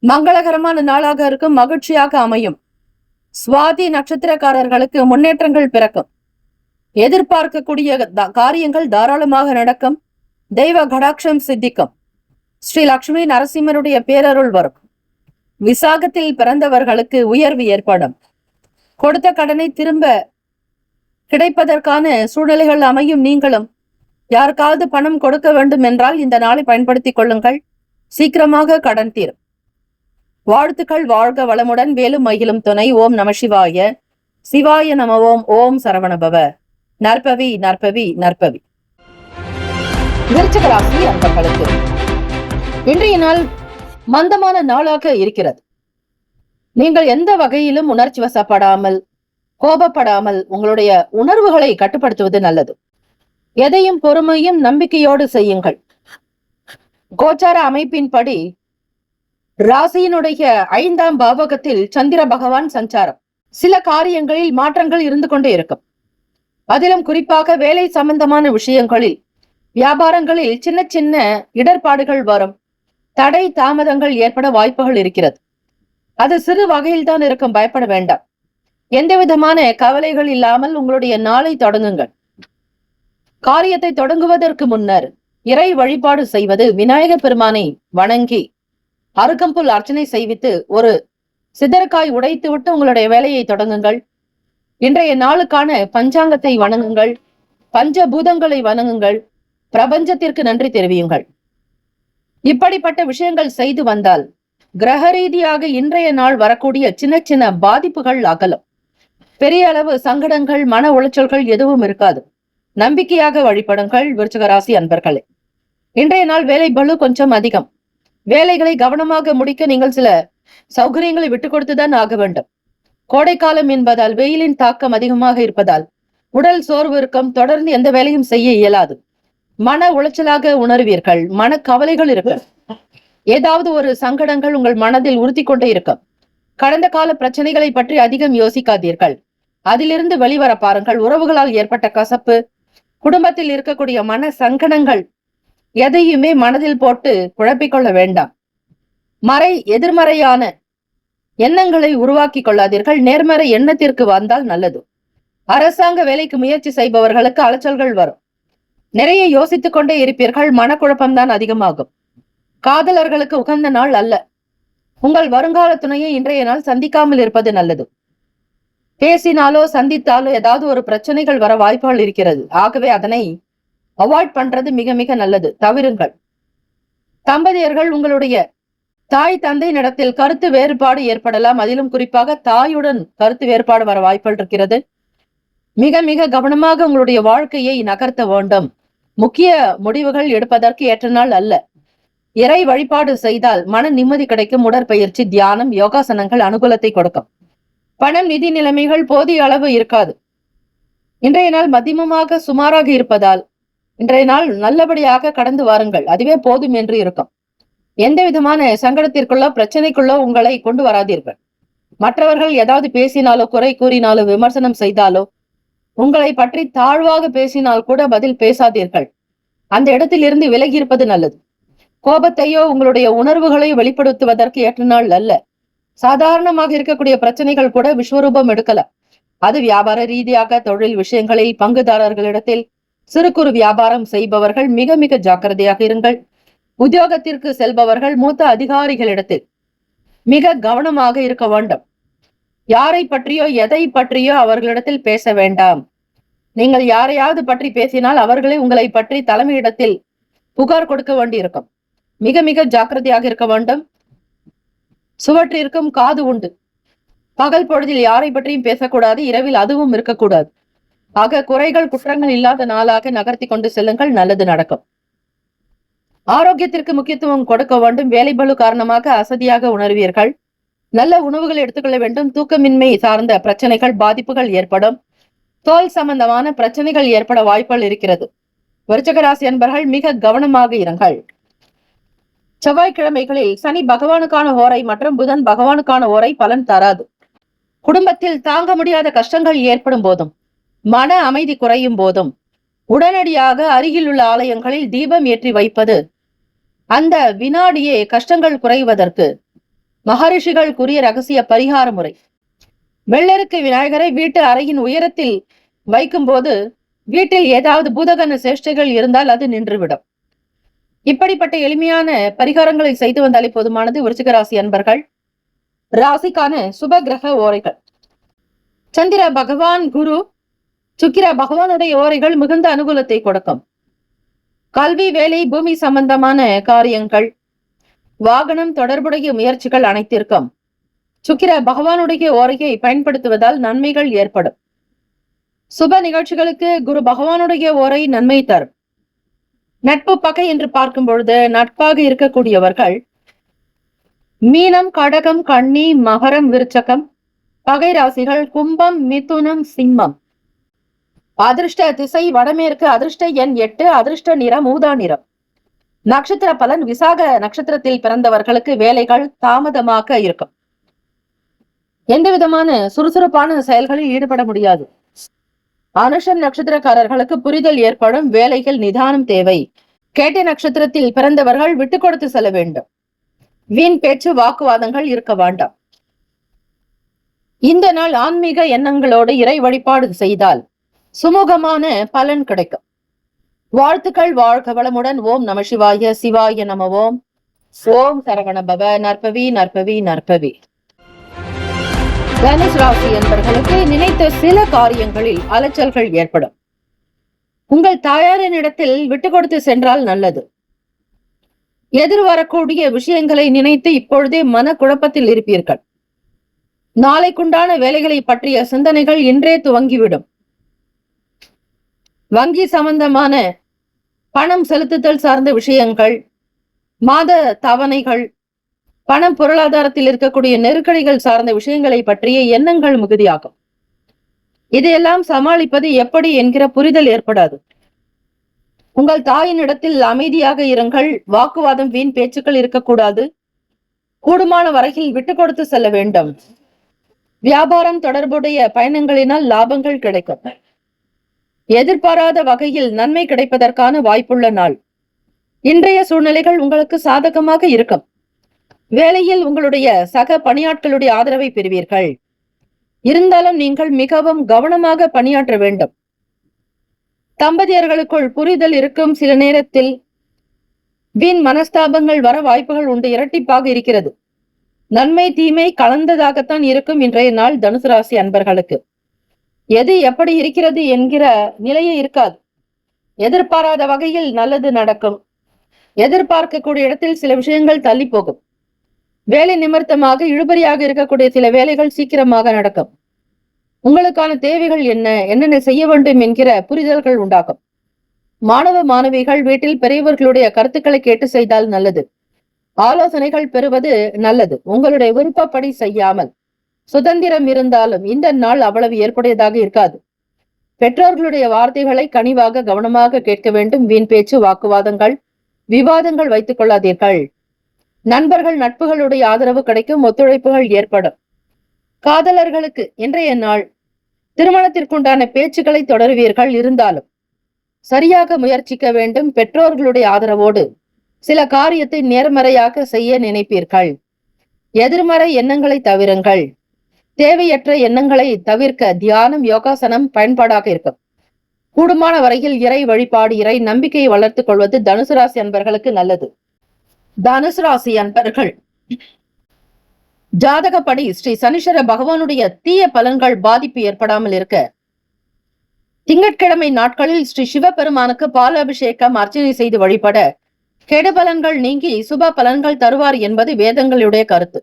மங்களகரமான நாளாக இருக்கும், மகிழ்ச்சியாக அமையும். சுவாதி நட்சத்திரக்காரர்களுக்கு முன்னேற்றங்கள் பிறக்கும். எதிர்பார்க்கக்கூடிய காரியங்கள் தாராளமாக நடக்கும். தெய்வ கடாட்சம் சித்திக்கும். ஸ்ரீ லட்சுமி நரசிம்மருடைய பேரருள் வரும். விசாகத்தில் பிறந்தவர்களுக்கு உயர்வு ஏற்படும். கொடுத்த கடனை திரும்ப கிடைப்பதற்கான சூழ்நிலைகள் அமையும். நீங்களும் யாருக்காவது பணம் கொடுக்க வேண்டும் என்றால் இந்த நாளை பயன்படுத்திக் கொள்ளுங்கள். சீக்கிரமாக கடன் தீரும். வாழ்த்துக்கள். வாழ்க வளமுடன். வேலும் மகிழும் துணை. ஓம் நம சிவாய. சிவாய நம. ஓம். ஓம் சரவணபவ. நற்பவி நற்பவி நற்பவி. விருச்சிக ராசி அன்பர்களுக்கு இன்றைய நாள் மந்தமான நாளாக இருக்கிறது. நீங்கள் எந்த வகையிலும் உணர்ச்சி வசப்படாமல், கோபப்படாமல் உங்களுடைய உணர்வுகளை கட்டுப்படுத்துவது நல்லது. எதையும் பொறுமையும் நம்பிக்கையோடு செய்யுங்கள். கோச்சார அமைப்பின்படி ராசியினுடைய 5ஆம் பாவகத்தில் சந்திர பகவான் சஞ்சாரம். சில காரியங்களில் மாற்றங்கள் இருந்து கொண்டே இருக்கும். அதிலும் குறிப்பாக வேலை சம்பந்தமான விஷயங்களில், வியாபாரங்களில் சின்ன சின்ன இடர்பாடுகள் வரும். தடை தாமதங்கள் ஏற்பட வாய்ப்புகள் இருக்கிறது. அது சிறு வகையில் தான் இருக்கும், பயப்பட வேண்டாம். எந்த விதமான கவலைகள் இல்லாமல் உங்களுடைய நாளை தொடங்குங்கள். காரியத்தை தொடங்குவதற்கு முன்னர் இறை வழிபாடு செய்வது, விநாயக பெருமானை வணங்கி அருகம்புல் அர்ச்சனை செய்வித்து ஒரு சிதறக்காய் உடைத்து விட்டு உங்களுடைய வேலையை தொடங்குங்கள். இன்றைய நாளுக்கான பஞ்சாங்கத்தை வணங்குங்கள். பஞ்சபூதங்களை வணங்குங்கள். பிரபஞ்சத்திற்கு நன்றி தெரிவியுங்கள். இப்படிப்பட்ட விஷயங்கள் செய்து வந்தால் கிரக ரீதியாக இன்றைய நாள் வரக்கூடிய சின்ன சின்ன பாதிப்புகள் அகலும். பெரிய அளவு சங்கடங்கள், மன உளைச்சல்கள் எதுவும் இருக்காது. நம்பிக்கையாக வழிபடுங்கள். விருச்சிக ராசி அன்பர்களே, இன்றைய நாள் வேலை பளு கொஞ்சம் அதிகம். வேலைகளை கவனமாக முடிக்க நீங்கள் சில சௌகரியங்களை விட்டுக் கொடுத்துதான் ஆக வேண்டும். கோடைக்காலம் என்பதால் வெயிலின் தாக்கம் அதிகமாக இருப்பதால் உடல் சோர்வு இருக்கும். தொடர்ந்து எந்த வேலையும் செய்ய இயலாது. மன உளைச்சலாக உணர்வீர்கள். மன கவலைகள் இருக்கும். ஏதாவது ஒரு சங்கடங்கள் உங்கள் மனதில் உறுத்தி கொண்டே இருக்கும். கடந்த கால பிரச்சனைகளை பற்றி அதிகம் யோசிக்காதீர்கள். அதிலிருந்து வெளிவர பாருங்கள். உறவுகளால் ஏற்பட்ட கசப்பு, குடும்பத்தில் இருக்கக்கூடிய மன சங்கடங்கள் எதையுமே மனதில் போட்டு குழப்பிக்கொள்ள வேண்டாம். எதிர்மறையான எண்ணங்களை உருவாக்கி கொள்ளாதீர்கள். நேர்மறை எண்ணத்திற்கு வந்தால் நல்லது. அரசாங்க வேலைக்கு முயற்சி செய்பவர்களுக்கு அலைச்சல்கள் வரும். நிறைய யோசித்துக் கொண்டே இருப்பீர்கள். மனக்குழப்பம்தான் அதிகமாகும். காதலர்களுக்கு உகந்த நாள் அல்ல. உங்கள் வருங்கால துணையை இன்றைய நாள் சந்திக்காமல் இருப்பது நல்லது. பேசினாலோ சந்தித்தாலோ ஏதாவது ஒரு பிரச்சனைகள் வர வாய்ப்புகள் இருக்கிறது. ஆகவே அதனை அவாய்ட் பண்றது மிக மிக நல்லது. தவிருங்கள். தம்பதியர்கள் உங்களுடைய தாய் தந்தை நடத்தில் கருத்து வேறுபாடு ஏற்படலாம். அதிலும் குறிப்பாக தாயுடன் கருத்து வேறுபாடு வர வாய்ப்புகள் இருக்கிறது. மிக மிக கவனமாக உங்களுடைய வாழ்க்கையை நகர்த்த வேண்டும். முக்கிய முடிவுகள் எடுப்பதற்கு ஏற்ற நாள் அல்ல. இறை வழிபாடு செய்தால் மன நிம்மதி கிடைக்கும். உடற்பயிற்சி, தியானம், யோகாசனங்கள் அனுகூலத்தை கொடுக்கும். பணம், நிதி நிலைமைகள் போதிய அளவு இருக்காது. இன்றைய நாள் மதிமமாக சுமாராக இருப்பதால் இன்றைய நாள் நல்லபடியாக கடந்து வாருங்கள். அதுவே போதும் என்று இருக்கும். எந்த விதமான சங்கடத்திற்குள்ளோ பிரச்சனைக்குள்ளோ உங்களை கொண்டு வராதீர்கள். மற்றவர்கள் ஏதாவது பேசினாலோ, குறை கூறினாலோ, விமர்சனம் செய்தாலோ, உங்களை பற்றி தாழ்வாக பேசினால் கூட பதில் பேசாதீர்கள். அந்த இடத்தில் இருந்து விலகி இருப்பது நல்லது. கோபத்தையோ உங்களுடைய உணர்வுகளையோ வெளிப்படுத்துவதற்கு ஏற்ற நாள் அல்ல. சாதாரணமாக இருக்கக்கூடிய பிரச்சனைகள் கூட விஸ்வரூபம் எடுக்கலாம். அது வியாபார ரீதியாக, தொழில் விஷயங்களில், பங்குதாரர்களிடத்தில், சிறு குறு வியாபாரம் செய்பவர்கள் மிக மிக ஜாக்கிரதையாக இருங்கள். உத்தியோகத்திற்கு செல்பவர்கள் மூத்த அதிகாரிகளிடத்தில் மிக கவனமாக இருக்க வேண்டும். யாரை பற்றியோ எதை பற்றியோ அவர்களிடத்தில் பேச வேண்டாம். நீங்கள் யாரையாவது பற்றி பேசினால் அவர்களே உங்களை பற்றி தலைமையிடத்தில் புகார் கொடுக்க வேண்டி இருக்கும். மிக மிக ஜாக்கிரதையாக இருக்க வேண்டும். சுவற்றிற்கும் காது உண்டு. பகல் பொழுதில் யாரை பற்றியும் பேசக்கூடாது, இரவில் அதுவும் இருக்கக்கூடாது. ஆக குறைகள் குற்றங்கள் இல்லாத நாளாக நகர்த்தி கொண்டு செல்லுங்கள், நல்லது நடக்கும். ஆரோக்கியத்திற்கு முக்கியத்துவம் கொடுக்க வேண்டும். வேலைபளு காரணமாக அசதியாக உணர்வீர்கள். நல்ல உணவுகள் எடுத்துக்கொள்ள வேண்டும். தூக்கமின்மை சார்ந்த பிரச்சனைகள் பாதிப்புகள் ஏற்படும். தோல் சம்பந்தமான பிரச்சனைகள் ஏற்பட வாய்ப்புகள் இருக்கிறது. விருச்சிக ராசி அன்பர்கள் மிக கவனமாக இருங்கள். செவ்வாய்க்கிழமைகளில் சனி பகவானுக்கான ஓரை மற்றும் புதன் பகவானுக்கான ஓரை பலன் தராது. குடும்பத்தில் தாங்க முடியாத கஷ்டங்கள் ஏற்படும் போதும், மன அமைதி குறையும் போதும் உடனடியாக அருகில் உள்ள ஆலயங்களில் தீபம் ஏற்றி வைப்பது அந்த வினாடியே கஷ்டங்கள் குறைவதற்கு மகரிஷிகள் கூறிய ரகசிய பரிகார முறை. வெள்ளருக்கு விநாயகரை வீட்டு அறையின் உயரத்தில் வைக்கும் போது வீட்டில் ஏதாவது பூதகன சேஷ்டைகள் இருந்தால் அது நின்றுவிடும். இப்படிப்பட்ட எளிமையான பரிகாரங்களை செய்து வந்தாலே போதுமானது. விருச்சிக ராசி அன்பர்கள். ராசிக்கான சுப கிரக ஓரைகள். சந்திர பகவான், குரு, சுக்கிர பகவானுடைய ஓரைகள் மிகுந்த அனுகூலத்தை கொடுக்கும். கல்வி, வேலை, பூமி சம்பந்தமான காரியங்கள், வாகனம் தொடர்புடைய முயற்சிகள் அனைத்திற்கும் சுக்கிர பகவானுடைய ஓரையை பயன்படுத்துவதால் நன்மைகள் ஏற்படும். சுப நிகழ்ச்சிகளுக்கு குரு பகவானுடைய ஓரை நன்மை தரும். நட்பு பகை என்று பார்க்கும் பொழுது நட்பாக இருக்கக்கூடியவர்கள் மீனம், கடகம், கன்னி, மகரம், விருச்சகம். பகை ராசிகள் கும்பம், மிதுனம், சிம்மம். அதிர்ஷ்ட திசை வடமேற்கு. அதிர்ஷ்ட எண் 8. அதிர்ஷ்ட நிறம் ஊதா நிறம். நட்சத்திர பலன். விசாக நட்சத்திரத்தில் பிறந்தவர்களுக்கு வேலைகள் தாமதமாக இருக்கும். எந்த விதமான சுறுசுறுப்பான செயல்களில் ஈடுபட முடியாது. அனுஷம் நட்சத்திரக்காரர்களுக்கு புரிதல் ஏற்படும். வேலைகள் நிதானம் தேவை. கேட்டை நட்சத்திரத்தில் பிறந்தவர்கள் விட்டு கொடுத்து செல்ல வேண்டும். வீண் பேச்சு வாக்குவாதங்கள் இருக்க வேண்டாம். இந்த நாள் ஆன்மீக எண்ணங்களோடு இறை வழிபாடு செய்தால் சுமூகமான பலன் கிடைக்கும். வாழ்த்துக்கள். வாழ்க வளமுடன். ஓம் நம சிவாய. சிவாய நம. ஓம். ஓம் சரவண பவ. நற்பவி நற்பவி நற்பவி. தனுஷ் ராசி என்பவர்களுக்கு நினைத்த சில காரியங்களில் அலைச்சல்கள் ஏற்படும். உங்கள் தாயாரின் இடத்தில் விட்டு கொடுத்து சென்றால் நல்லது. எதிர்வரக்கூடிய விஷயங்களை நினைத்து இப்பொழுதே மன குழப்பத்தில் இருப்பீர்கள். நாளைக்குண்டான வேலைகளை பற்றிய சிந்தனைகள் இன்றே துவங்கிவிடும். வங்கி சம்பந்தமான பணம் செலுத்துதல் சார்ந்த விஷயங்கள், மாத தவணைகள், பணம் பொருளாதாரத்தில் இருக்கக்கூடிய நெருக்கடிகள் சார்ந்த விஷயங்களை பற்றிய எண்ணங்கள் மிகுதியாகும். இதையெல்லாம் சமாளிப்பது எப்படி என்கிற புரிதல் ஏற்படாது. உங்கள் தாயின் இடத்தில் அமைதியாக இருங்கள். வாக்குவாதம், வீண் பேச்சுக்கள் இருக்கக்கூடாது. கூடுமான வரையில் விட்டு கொடுத்து செல்ல வேண்டும். வியாபாரம் தொடர்புடைய பயணங்களினால் லாபங்கள் கிடைக்கும். எதிர்பாராத வகையில் நன்மை கிடைப்பதற்கான வாய்ப்புள்ள நாள். இன்றைய சூழ்நிலைகள் உங்களுக்கு சாதகமாக இருக்கும். வேலையில் உங்களுடைய சக பணியாட்களுடைய ஆதரவை பெறுவீர்கள். இருந்தாலும் நீங்கள் மிகவும் கவனமாக பணியாற்ற வேண்டும். தம்பதியர்களுக்குள் புரிதல் இருக்கும். சில நேரத்தில் வீண் மனஸ்தாபங்கள் வர வாய்ப்புகள் உண்டு. இரட்டிப்பாக இருக்கிறது. நன்மை தீமை கலந்ததாகத்தான் இருக்கும் இன்றைய நாள் தனுசு ராசி அன்பர்களுக்கு. எது எப்படி இருக்கிறது என்கிற நிலையே இருக்காது. எதிர்பாராத வகையில் நல்லது நடக்கும். எதிர்பார்க்கக்கூடிய இடத்தில் சில விஷயங்கள் தள்ளி போகும். வேலை நிமித்தமாக இழுபறியாக இருக்கக்கூடிய சில வேலைகள் சீக்கிரமாக நடக்கும். உங்களுக்கான தேவைகள் என்னென்ன செய்ய வேண்டும் என்கிற புரிதல்கள் உண்டாகும். மாணவ மாணவிகள் வீட்டில் பெரியவர்களுடைய கருத்துக்களை கேட்டு செய்தால் நல்லது. ஆலோசனைகள் பெறுவது நல்லது. உங்களுடைய விருப்பப்படி செய்யாமல் சுதந்திரம் இருந்தாலும் இந்த நாள் அவ்வளவு ஏற்புடையதாக இருக்காது. பெற்றோர்களுடைய வார்த்தைகளை கனிவாக கவனமாக கேட்க வேண்டும். வீண் பேச்சு, வாக்குவாதங்கள், விவாதங்கள் வைத்துக் கொள்ளாதீர்கள். நண்பர்கள், நட்புகளுடைய ஆதரவு கிடைக்கும். ஒத்துழைப்புகள் ஏற்படும். காதலர்களுக்கு இன்றைய நாள் திருமணத்திற்குண்டான பேச்சுக்களை தொடருவீர்கள். இருந்தாலும் சரியாக முயற்சிக்க வேண்டும். பெற்றோர்களுடைய ஆதரவோடு சில காரியத்தை நேர்மறையாக செய்ய நினைப்பீர்கள். எதிர்மறை எண்ணங்களை தவிருங்கள். தேவையற்ற எண்ணங்களை தவிர்க்க தியானம், யோகாசனம் பயன்பாடாக இருக்கும். கூடுமான வரையில் இறை வழிபாடு, இறை நம்பிக்கையை வளர்த்துக் கொள்வது தனுசு ராசி அன்பர்களுக்கு நல்லது. தனுசு ராசி அன்பர்கள் ஜாதகப்படி ஸ்ரீ சனீஸ்வர பகவானுடைய தீய பலன்கள் பாதிப்பு ஏற்படாமல் இருக்க திங்கட்கிழமை நாட்களில் ஸ்ரீ சிவபெருமானுக்கு பால் அபிஷேகம், அர்ச்சனை செய்து வழிபட கெடு பலன்கள் நீங்கி சுப பலன்கள் தருவார் என்பது வேதங்களுடைய கருத்து.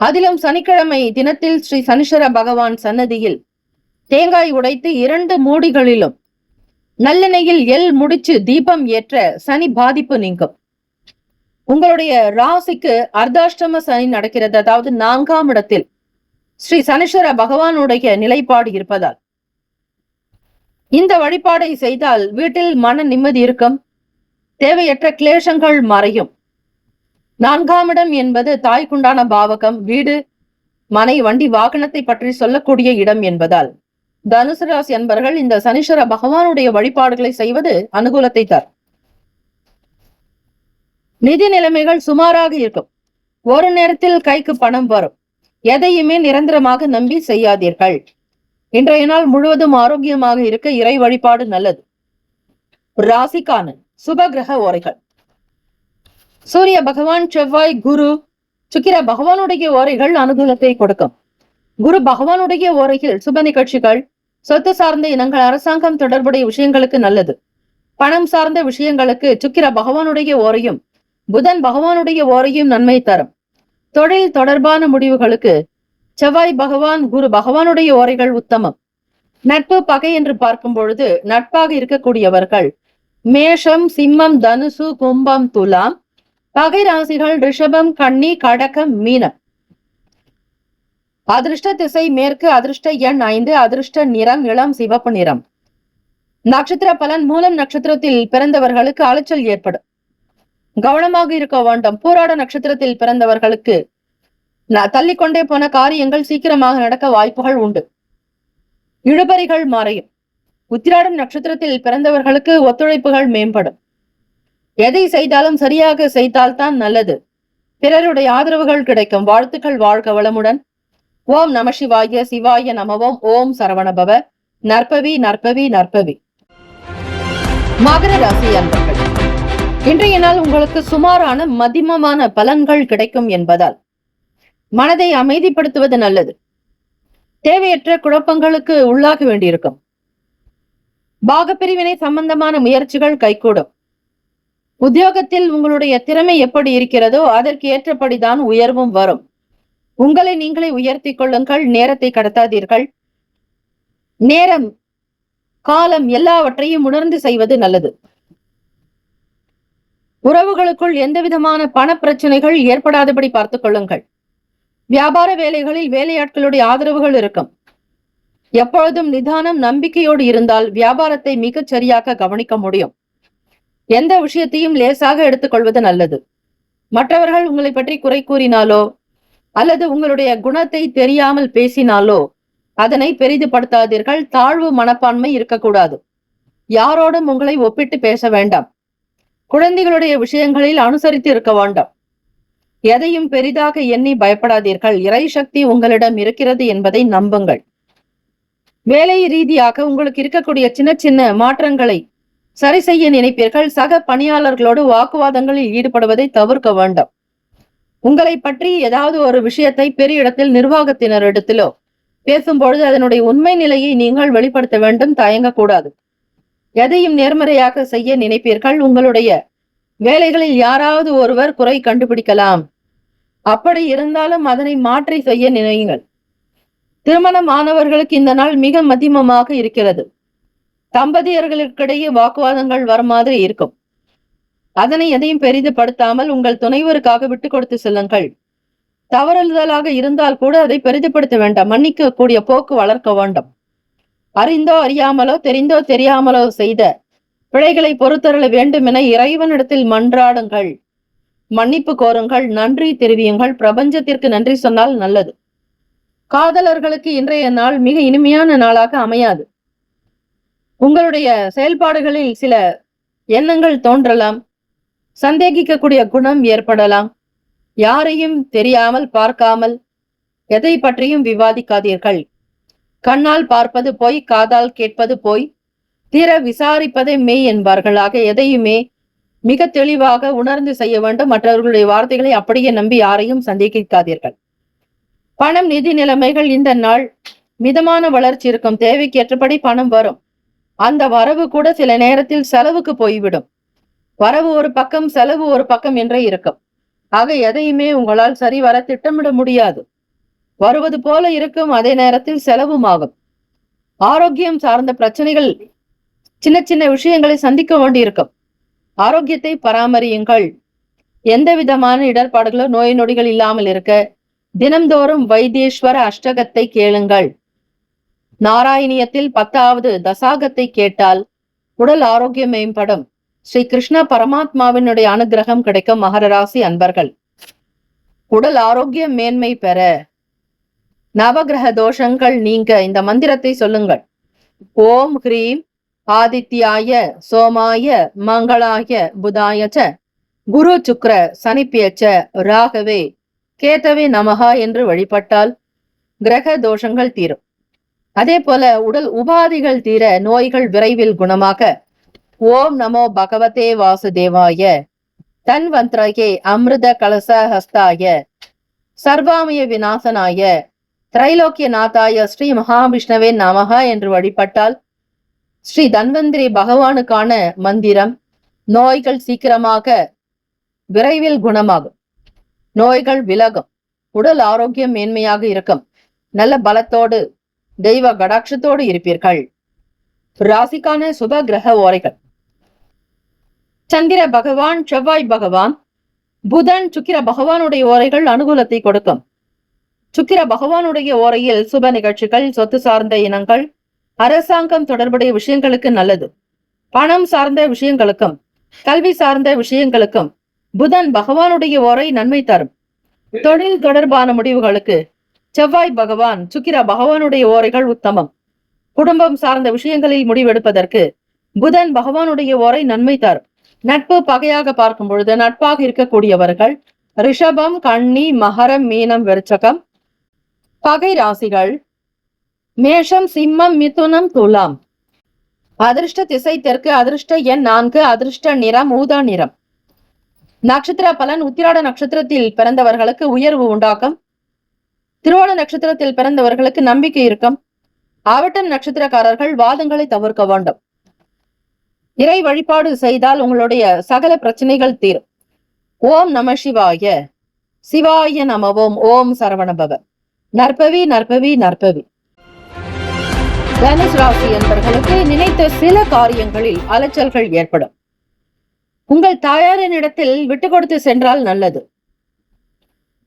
அதிலும் சனிக்கிழமை தினத்தில் ஸ்ரீ சனீஸ்வர பகவான் சன்னதியில் தேங்காய் உடைத்து 2 மூடிகளிலும் நல்லெண்ணெயில் எள் முடிச்சு தீபம் ஏற்ற சனி பாதிப்பு நீங்கும். உங்களுடைய ராசிக்கு அர்த்தாஷ்டம சனி நடக்கிறது. அதாவது 4ஆம் இடத்தில் ஸ்ரீ சனீஸ்வர பகவானுடைய நிலைப்பாடு இருப்பதால் இந்த வழிபாடை செய்தால் வீட்டில் மன நிம்மதி இருக்கும். தேவையற்ற கிளேசங்கள் மறையும். 4ஆம் இடம் என்பது தாய்க்குண்டான பாவகம், வீடு, மனை, வண்டி, வாகனத்தை பற்றி சொல்லக்கூடிய இடம் என்பதால் தனுசு ராசி அன்பர்கள் இந்த சனீஸ்வர பகவானுடைய வழிபாடுகளை செய்வது அனுகூலத்தை தரும். நிதி நிலைமைகள் சுமாராக இருக்கும். ஒரு நேரத்தில் கைக்கு பணம் வரும். எதையுமே நிரந்தரமாக நம்பி செய்யாதீர்கள். இன்றைய நாள் முழுவதும் ஆரோக்கியமாக இருக்க இறை வழிபாடு நல்லது. ராசிக்கான சுப கிரக ஓரைகள். சூரிய பகவான், செவ்வாய், குரு, சுக்கிர பகவானுடைய ஓரைகள் அனுகூலத்தை கொடுக்கும். குரு பகவானுடைய ஓரையில் சுப நிகழ்ச்சிகள், சொத்து சார்ந்த இனங்கள், அரசாங்கம் தொடர்புடைய விஷயங்களுக்கு நல்லது. பணம் சார்ந்த விஷயங்களுக்கு சுக்கிர பகவானுடைய ஓரையும் புதன் பகவானுடைய ஓரையும் நன்மை தரும். தொழில் தொடர்பான முடிவுகளுக்கு செவ்வாய் பகவான், குரு பகவானுடைய ஓரைகள் உத்தமம். நட்பு பகை என்று பார்க்கும் பொழுது நட்பாக இருக்கக்கூடியவர்கள் மேஷம், சிம்மம், தனுசு, கும்பம், துலாம். பகை ராசிகள் ரிஷபம், கன்னி, கடகம், மீனம். அதிர்ஷ்ட திசை மேற்கு, அதிர்ஷ்ட எண் 5, அதிர்ஷ்ட நிறம் இளம் சிவப்பு நிறம். நட்சத்திர பலன். மூலம் நட்சத்திரத்தில் பிறந்தவர்களுக்கு அலைச்சல் ஏற்படும். கவனமாக இருக்க வேண்டும். பூராட நட்சத்திரத்தில் பிறந்தவர்களுக்கு தள்ளிக்கொண்டே போன காரியங்கள் சீக்கிரமாக நடக்க வாய்ப்புகள் உண்டு. இழுபறிகள் மறையும். உத்திராடம் நட்சத்திரத்தில் பிறந்தவர்களுக்கு ஒத்துழைப்புகள் மேம்படும். எதை செய்தாலும் சரியாக செய்தால்தான் நல்லது. பிறருடைய ஆதரவுகள் கிடைக்கும். வாழ்த்துக்கள். வாழ்க வளமுடன். ஓம் நம சிவாய. சிவாய நமவோம். ஓம் சரவணபவ. நற்பவி நற்பவி நற்பவி. மகர ராசி அன்பர்கள், இன்றைய நாள் உங்களுக்கு சுமாரான மதிமமான பலன்கள் கிடைக்கும் என்பதால் மனதை அமைதிப்படுத்துவது நல்லது. தேவையற்ற குழப்பங்களுக்கு உள்ளாக வேண்டியிருக்கும். பாகப்பிரிவினை சம்பந்தமான முயற்சிகள் கைகூடும். உத்தியோகத்தில் உங்களுடைய திறமை எப்படி இருக்கிறதோ அதற்கு ஏற்றபடிதான் உயர்வும் வரும். உங்களை நீங்களே உயர்த்தி கொள்ளுங்கள். நேரத்தை கடத்தாதீர்கள். நேரம், காலம் எல்லாவற்றையும் உணர்ந்து செய்வது நல்லது. உறவுகளுக்குள் எந்த விதமான பண பிரச்சனைகள் ஏற்படாதபடி பார்த்துக் கொள்ளுங்கள். வியாபார வேலைகளில் வேலையாட்களுடைய ஆதரவுகள் இருக்கும். எப்பொழுதும் நிதானம், நம்பிக்கையோடு இருந்தால் வியாபாரத்தை மிகச் சரியாக கவனிக்க முடியும். எந்த விஷயத்தையும் லேசாக எடுத்துக்கொள்வது நல்லது. மற்றவர்கள் உங்களை பற்றி குறை கூறினாலோ அல்லது உங்களுடைய குணத்தை தெரியாமல் பேசினாலோ அதனை பெரிதுபடுத்தாதீர்கள். தாழ்வு மனப்பான்மை இருக்கக்கூடாது. யாரோடும் உங்களை ஒப்பிட்டு பேச வேண்டாம். குழந்தைகளுடைய விஷயங்களில் அனுசரித்து இருக்க வேண்டாம். எதையும் பெரிதாக எண்ணி பயப்படாதீர்கள். இறை சக்தி உங்களிடம் இருக்கிறது என்பதை நம்புங்கள். வேலை ரீதியாக உங்களுக்கு இருக்கக்கூடிய சின்ன சின்ன மாற்றங்களை சரி செய்ய நினைப்பீர்கள். சக பணியாளர்களோடு வாக்குவாதங்களில் ஈடுபடுவதை தவிர்க்க வேண்டும். உங்களை பற்றி ஏதாவது ஒரு விஷயத்தை பெரிய இடத்தில் நிர்வாகத்தினரிடத்திலோ பேசும்பொழுது அதனுடைய உண்மை நிலையை நீங்கள் வெளிப்படுத்த வேண்டும். தயங்கக்கூடாது. எதையும் நேர்மறையாக செய்ய நினைப்பீர்கள். உங்களுடைய வேலைகளில் யாராவது ஒருவர் குறை கண்டுபிடிக்கலாம். அப்படி இருந்தாலும் அதனை மாற்றி செய்ய நினையுங்கள். திருமணமானவர்களுக்கு இந்த நாள் மிக மதிமமாக இருக்கிறது. தம்பதியர்களுக்கிடையே வாக்குவாதங்கள் வர மாதிரி இருக்கும். அதனை எதையும் பெரிதுபடுத்தாமல் உங்கள் துணைவருக்காக விட்டு கொடுத்து செல்லுங்கள். தவறுதலாக இருந்தால் கூட அதை பெரிதுபடுத்த வேண்டாம். மன்னிக்க கூடிய போக்கு வளர்க்க வேண்டும். அறிந்தோ அறியாமலோ தெரிந்தோ தெரியாமலோ செய்த பிழைகளை பொறுத்தருள வேண்டும் என இறைவனிடத்தில் மன்றாடுங்கள். மன்னிப்பு கோருங்கள். நன்றி தெரிவியுங்கள். பிரபஞ்சத்திற்கு நன்றி சொன்னால் நல்லது. காதலர்களுக்கு இன்றைய நாள் மிக இனிமையான நாளாக அமையாது. உங்களுடைய செயல்பாடுகளில் சில எண்ணங்கள் தோன்றலாம். சந்தேகிக்கக்கூடிய குணம் ஏற்படலாம். யாரையும் தெரியாமல் பார்க்காமல் எதை பற்றியும் விவாதிக்காதீர்கள். கண்ணால் பார்ப்பது போய், காதால் கேட்பது போய், தீர விசாரிப்பதை மெய் என்பார்கள். ஆக எதையுமே மிக தெளிவாக உணர்ந்து செய்ய வேண்டும். மற்றவர்களுடைய வார்த்தைகளை அப்படியே நம்பி யாரையும் சந்தேகிக்காதீர்கள். பணம், நிதி நிலைமைகள் இந்த நாள் மிதமான வளர்ச்சி இருக்கும். தேவைக்கு ஏற்றபடி பணம் வரும். அந்த வரவு கூட சில நேரத்தில் செலவுக்கு போய்விடும். வரவு ஒரு பக்கம், செலவு ஒரு பக்கம் என்றே இருக்கும். ஆக எதையுமே உங்களால் சரிவர திட்டமிட முடியாது. வருவது போல இருக்கும், அதே நேரத்தில் செலவும் ஆகும். ஆரோக்கியம் சார்ந்த பிரச்சனைகள், சின்ன சின்ன விஷயங்களை சந்திக்க வேண்டியிருக்கும். ஆரோக்கியத்தை பராமரியுங்கள். எந்த விதமான இடர்பாடுகளோ நோய் நொடிகள் இல்லாமல் இருக்க தினம்தோறும் வைத்தீஸ்வர அஷ்டகத்தை கேளுங்கள். நாராயணியத்தில் 10வது தசாகத்தை கேட்டால் உடல் ஆரோக்கியம் மேம்படும். ஸ்ரீ கிருஷ்ண பரமாத்மாவினுடைய அனுகிரகம் கிடைக்கும். மகர ராசி அன்பர்கள், உடல் ஆரோக்கியம் மேன்மை பெற, நவகிரக தோஷங்கள் நீங்க இந்த மந்திரத்தை சொல்லுங்கள். ஓம் ஹ்ரீம் ஆதித்யாய சோமாய மங்களாய புதாயச்ச குரு சுக்ர சனிப்பியச்ச ராகவே கேதவே நமகா என்று வழிபட்டால் கிரக தோஷங்கள் தீரும். அதே போல உடல் உபாதிகள் தீர, நோய்கள் விரைவில் குணமாக ஓம் நமோ பகவதே வாசுதேவாய தன்வந்திரயே அமிர்த கலச ஹஸ்தாய சர்வாமய விநாசனாய திரைலோக்கிய நாதாய ஸ்ரீ மகாவிஷ்ணவே நமகா என்று வழிபட்டால் ஸ்ரீ தன்வந்திரி பகவானுக்கான மந்திரம். நோய்கள் சீக்கிரமாக விரைவில் குணமாகும், நோய்கள் விலகும், உடல் ஆரோக்கியம் மேன்மையாக இருக்கும், நல்ல பலத்தோடு தெய்வ கடாட்சத்தோடு இருப்பீர்கள். ராசிக்கான சுப கிரக ஓரைகள்: சந்திர பகவான், செவ்வாய் பகவான், புதன், சுக்கிர பகவானுடைய ஓரைகள் அனுகூலத்தை கொடுக்கும். சுக்கிர பகவானுடைய ஓரையில் சுப நிகழ்ச்சிகள், சொத்து சார்ந்த இனங்கள், அரசாங்கம் தொடர்புடைய விஷயங்களுக்கு நல்லது. பணம் சார்ந்த விஷயங்களுக்கும் கல்வி சார்ந்த விஷயங்களுக்கும் புதன் பகவானுடைய ஓரை நன்மை தரும். தொழில் தொடர்பான முடிவுகளுக்கு செவ்வாய் பகவான், சுக்கிர பகவானுடைய ஓரைகள் உத்தமம். குடும்பம் சார்ந்த விஷயங்களில் முடிவெடுப்பதற்கு புதன் பகவானுடைய ஓரை நன்மை தரும். நட்பு பகையாக பார்க்கும் பொழுது நட்பாக இருக்கக்கூடியவர்கள் ரிஷபம், கன்னி, மகரம், மீனம், விருச்சகம். பகை ராசிகள் மேஷம், சிம்மம், மிதுனம், துலாம். அதிர்ஷ்ட திசை தெற்கு, அதிர்ஷ்ட எண் 4, அதிர்ஷ்ட நிறம் ஊதா நிறம். நட்சத்திர பலன்: உத்திராட நட்சத்திரத்தில் பிறந்தவர்களுக்கு உயர்வு உண்டாக்கும். திருவோண நட்சத்திரத்தில் பிறந்தவர்களுக்கு நம்பிக்கை இருக்கும். ஆவட்டம் நட்சத்திரக்காரர்கள் வாதங்களை தவிர்க்க வேண்டும். இறை வழிபாடு செய்தால் உங்களுடைய சகல பிரச்சனைகள் தீரும். ஓம் நம சிவாய. சிவாய நமவோம். ஓம் சரவணபவ. நற்பவி நற்பவி நற்பவி. தனுசு ராசி என்பவர்களுக்கு நினைத்த சில காரியங்களில் அலைச்சல்கள் ஏற்படும். உங்கள் தாயாரின் இடத்தில் விட்டு கொடுத்து சென்றால் நல்லது.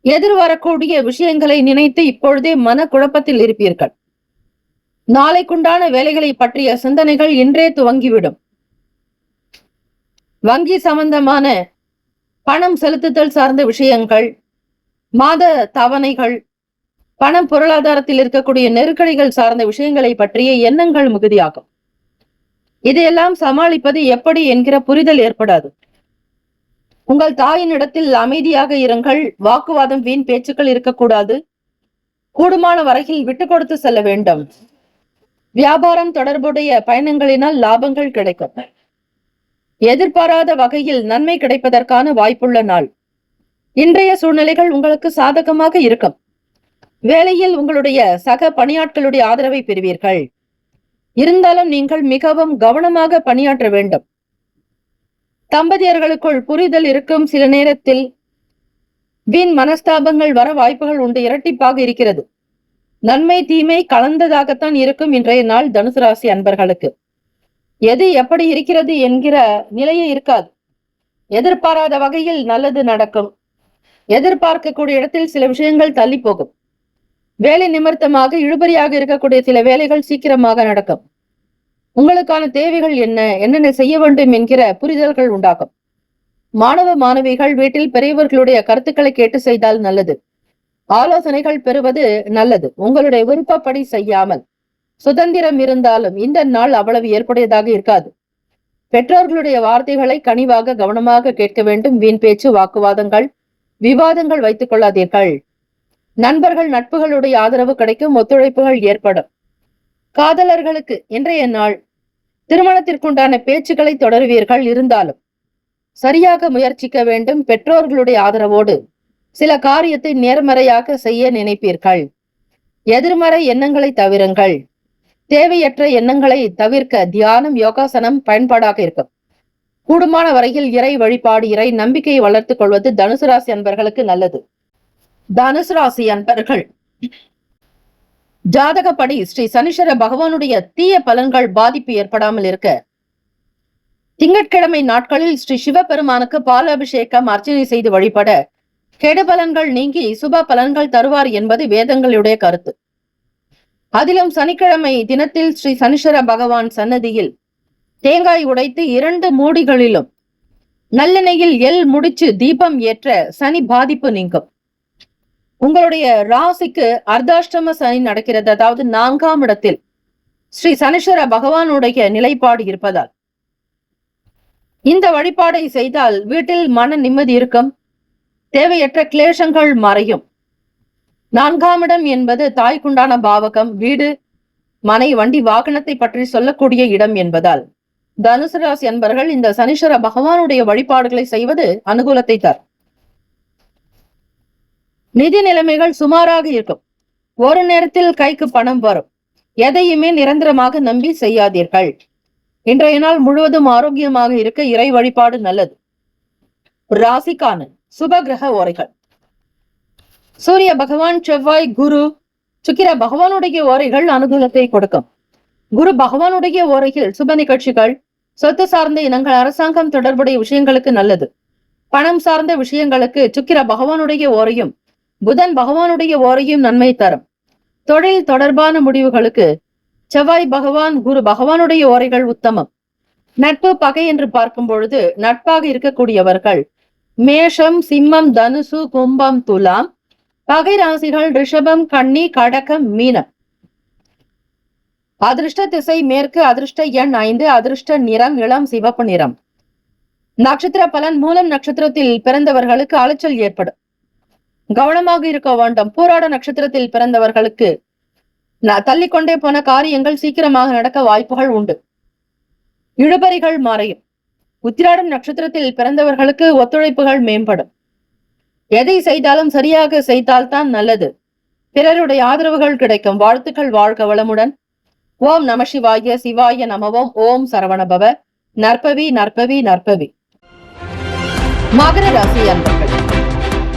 எதிர்வரக்கூடிய விஷயங்களை நினைத்து இப்பொழுதே மன குழப்பத்தில் இருப்பீர்கள். நாளைக்குண்டான வேலைகளை பற்றிய சிந்தனைகள் இன்றே துவங்கிவிடும். வங்கி சம்பந்தமான பணம் செலுத்துதல் சார்ந்த விஷயங்கள், மாத தவணைகள், பணம் பொருளாதாரத்தில் இருக்கக்கூடிய நெருக்கடிகள் சார்ந்த விஷயங்களை பற்றிய எண்ணங்கள் மிகுதியாகும். இதையெல்லாம் சமாளிப்பது எப்படி என்கிற புரிதல் ஏற்படாது. உங்கள் தாயின் இடத்தில் அமைதியாக இருங்கள். வாக்குவாதம், வீண் பேச்சுக்கள் இருக்கக்கூடாது. கூடுமான வரையில் விட்டு கொடுத்து செல்ல வேண்டும். வியாபாரம் தொடர்புடைய பயணங்களினால் லாபங்கள் கிடைக்கும். எதிர்பாராத வகையில் நன்மை கிடைப்பதற்கான வாய்ப்புள்ள நாள். இன்றைய சூழ்நிலைகள் உங்களுக்கு சாதகமாக இருக்கும். வேலையில் உங்களுடைய சக பணியாட்களுடைய ஆதரவை பெறுவீர்கள். இருந்தாலும் நீங்கள் மிகவும் கவனமாக பணியாற்ற வேண்டும். தம்பதியர்களுக்குள் புரிதல் இருக்கும். சில நேரத்தில் வீண் மனஸ்தாபங்கள் வர வாய்ப்புகள் உண்டு. இரட்டிப்பாக இருக்கிறது. நன்மை தீமை கலந்ததாகத்தான் இருக்கும் இன்றைய நாள் தனுசு ராசி அன்பர்களுக்கு. எது எப்படி இருக்கிறது என்கிற நிலையே இருக்காது. எதிர்பாராத வகையில் நல்லது நடக்கும். எதிர்பார்க்கக்கூடிய இடத்தில் சில விஷயங்கள் தள்ளி போகும். வேலை நிமித்தமாக இழுபறியாக இருக்கக்கூடிய சில வேலைகள் சீக்கிரமாக நடக்கும். உங்களுக்கான தேவைகள் என்னென்ன செய்ய வேண்டும் என்கிற புரிதல்கள் உண்டாகும். மாணவ மாணவிகள் வீட்டில் பெரியவர்களுடைய கருத்துக்களை கேட்டு செய்தால் நல்லது. ஆலோசனைகள் பெறுவது நல்லது. உங்களுடைய விருப்பப்படி செய்யாமல் சுதந்திரம் இருந்தாலும் இந்த நாள் அவ்வளவு ஏற்புடையதாக இருக்காது. பெற்றோர்களுடைய வார்த்தைகளை கனிவாக கவனமாக கேட்க வேண்டும். வீண் பேச்சு, வாக்குவாதங்கள், விவாதங்கள் வைத்துக் கொள்ளாதீர்கள். நண்பர்கள், நட்புகளுடைய ஆதரவு கிடைக்கும். ஒத்துழைப்புகள் ஏற்படும். காதலர்களுக்கு இன்றைய நாள் திருமணத்திற்குண்டான பேச்சுக்களை தொடருவீர்கள். இருந்தாலும் சரியாக முயற்சிக்க வேண்டும். பெற்றோர்களுடைய ஆதரவோடு சில காரியத்தை நேர்மறையாக செய்ய நினைப்பீர்கள். எதிர்மறை எண்ணங்களை தவிருங்கள். தேவையற்ற எண்ணங்களை தவிர்க்க தியானம், யோகாசனம் பயன்பாடாக இருக்கும். கூடுமான வரையில் இறை வழிபாடு, இறை நம்பிக்கையை வளர்த்துக் கொள்வது தனுசு ராசி அன்பர்களுக்கு நல்லது. தனுசு ராசி அன்பர்கள் ஜாதகப்படி ஸ்ரீ சனீஸ்வர பகவானுடைய தீய பலன்கள் பாதிப்பு ஏற்படாமல் இருக்க திங்கட்கிழமை நாட்களில் ஸ்ரீ சிவபெருமானுக்கு பால் அபிஷேகம் அர்ச்சனை செய்து வழிபட கெடு பலன்கள் நீங்கி சுப பலன்கள் தருவார் என்பது வேதங்களுடைய கருத்து. அதிலும் சனிக்கிழமை தினத்தில் ஸ்ரீ சனீஸ்வர பகவான் சன்னதியில் தேங்காய் உடைத்து 2 மூடிகளிலும் நல்லெண்ணெயில் எள் முடிச்சு தீபம் ஏற்ற சனி பாதிப்பு நீங்கும். உங்களுடைய ராசிக்கு அர்த்தாஷ்டம சனி நடக்கிறது, அதாவது 4ஆம் இடத்தில் ஸ்ரீ சனீஸ்வர பகவானுடைய நிலைப்பாடு இருப்பதால் இந்த வழிபாடை செய்தால் வீட்டில் மன நிம்மதி இருக்கும், தேவையற்ற கிளேசங்கள் மறையும். 4ஆம் இடம் என்பது தாய்க்குண்டான பாவகம், வீடு மனை வண்டி வாகனத்தை பற்றி சொல்லக்கூடிய இடம் என்பதால் தனுசு ராசி என்பவர்கள் இந்த சனீஸ்வர பகவானுடைய வழிபாடுகளை செய்வது அனுகூலத்தை தரும். நிதி நிலைமைகள் சுமாராக இருக்கும். ஒரு நேரத்தில் கைக்கு பணம் வரும். எதையுமே நிரந்தரமாக நம்பி செய்யாதீர்கள். இன்றைய நாள் முழுவதும் ஆரோக்கியமாக இருக்க இறை வழிபாடு நல்லது. ராசிக்கான சுப கிரக ஓரைகள். சூரிய பகவான், செவ்வாய், குரு, சுக்கிர பகவானுடைய ஓரைகள் அனுகூலத்தை கொடுக்கும். குரு பகவானுடைய ஓரையில் சுப நிகழ்ச்சிகள், சொத்து சார்ந்த இனங்கள், அரசாங்கம் தொடர்புடைய விஷயங்களுக்கு நல்லது. பணம் சார்ந்த விஷயங்களுக்கு சுக்கிர பகவானுடைய ஓரையும் புதன் பகவானுடைய ஓரையும் நன்மை தரும். தொழில் தொடர்பான முடிவுகளுக்கு செவ்வாய் பகவான், குரு பகவானுடைய ஓரைகள் உத்தமம். நட்பு பகை என்று பார்க்கும் பொழுது நட்பாக இருக்கக்கூடியவர்கள் மேஷம், சிம்மம், தனுசு, கும்பம், துலாம். பகை ராசிகள் ரிஷபம், கன்னி, கடகம், மீனம். அதிர்ஷ்ட திசை மேற்கு, அதிர்ஷ்ட எண் 5, அதிர்ஷ்ட நிறம் இளம் சிவப்பு நிறம். நட்சத்திர பலன். மூலம் நட்சத்திரத்தில் பிறந்தவர்களுக்கு அலைச்சல் ஏற்படும், கவனமாக இருக்க வேண்டும். பூராட நட்சத்திரத்தில் பிறந்தவர்களுக்கு தள்ளிக்கொண்டே போன காரியங்கள் சீக்கிரமாக நடக்க வாய்ப்புகள் உண்டு. இழுபறிகள் மறையும். உத்திராடம் நட்சத்திரத்தில் பிறந்தவர்களுக்கு ஒத்துழைப்புகள் மேம்படும். எதை செய்தாலும் சரியாக செய்தால்தான் நல்லது. பிறருடைய ஆதரவுகள் கிடைக்கும். வாழ்த்துக்கள். வாழ்க வளமுடன். ஓம் நம சிவாய. சிவாய நமவோம். ஓம் சரவணபவ. நற்பவி நற்பவி நற்பவி. மகர ராசி அன்பர்கள்,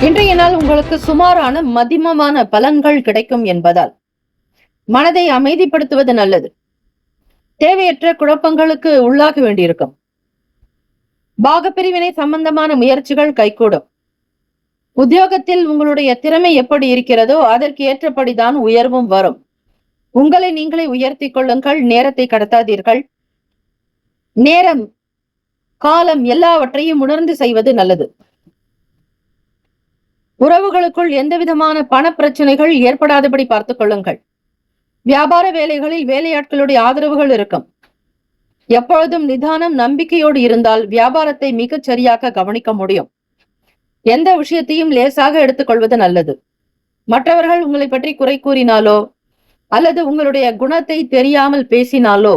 இன்றைய நாள் உங்களுக்கு சுமாரான மதிமமான பலன்கள் கிடைக்கும் என்பதால் மனதை அமைதிப்படுத்துவது நல்லது. தேவையற்ற குழப்பங்களுக்கு உள்ளாக வேண்டியிருக்கும். பாகப்பிரிவினை சம்பந்தமான முயற்சிகள் கைகூடும். உத்தியோகத்தில் உங்களுடைய திறமை எப்படி இருக்கிறதோ அதற்கு ஏற்றபடிதான் உயர்வும் வரும். உங்களை நீங்களே உயர்த்தி கொள்ளுங்கள். நேரத்தை கடத்தாதீர்கள். நேரம், காலம் எல்லாவற்றையும் உணர்ந்து செய்வது நல்லது. உறவுகளுக்குள் எந்த விதமான பண பிரச்சனைகள் ஏற்படாதபடி பார்த்துக் கொள்ளுங்கள். வியாபார வேலைகளில் வேலையாட்களுடைய ஆதரவுகள் இருக்கும். எப்பொழுதும் நிதானம், நம்பிக்கையோடு இருந்தால் வியாபாரத்தை மிகச் சரியாக கவனிக்க முடியும். எந்த விஷயத்தையும் லேசாக எடுத்துக்கொள்வது நல்லது. மற்றவர்கள் உங்களை பற்றி குறை கூறினாலோ அல்லது உங்களுடைய குணத்தை தெரியாமல் பேசினாலோ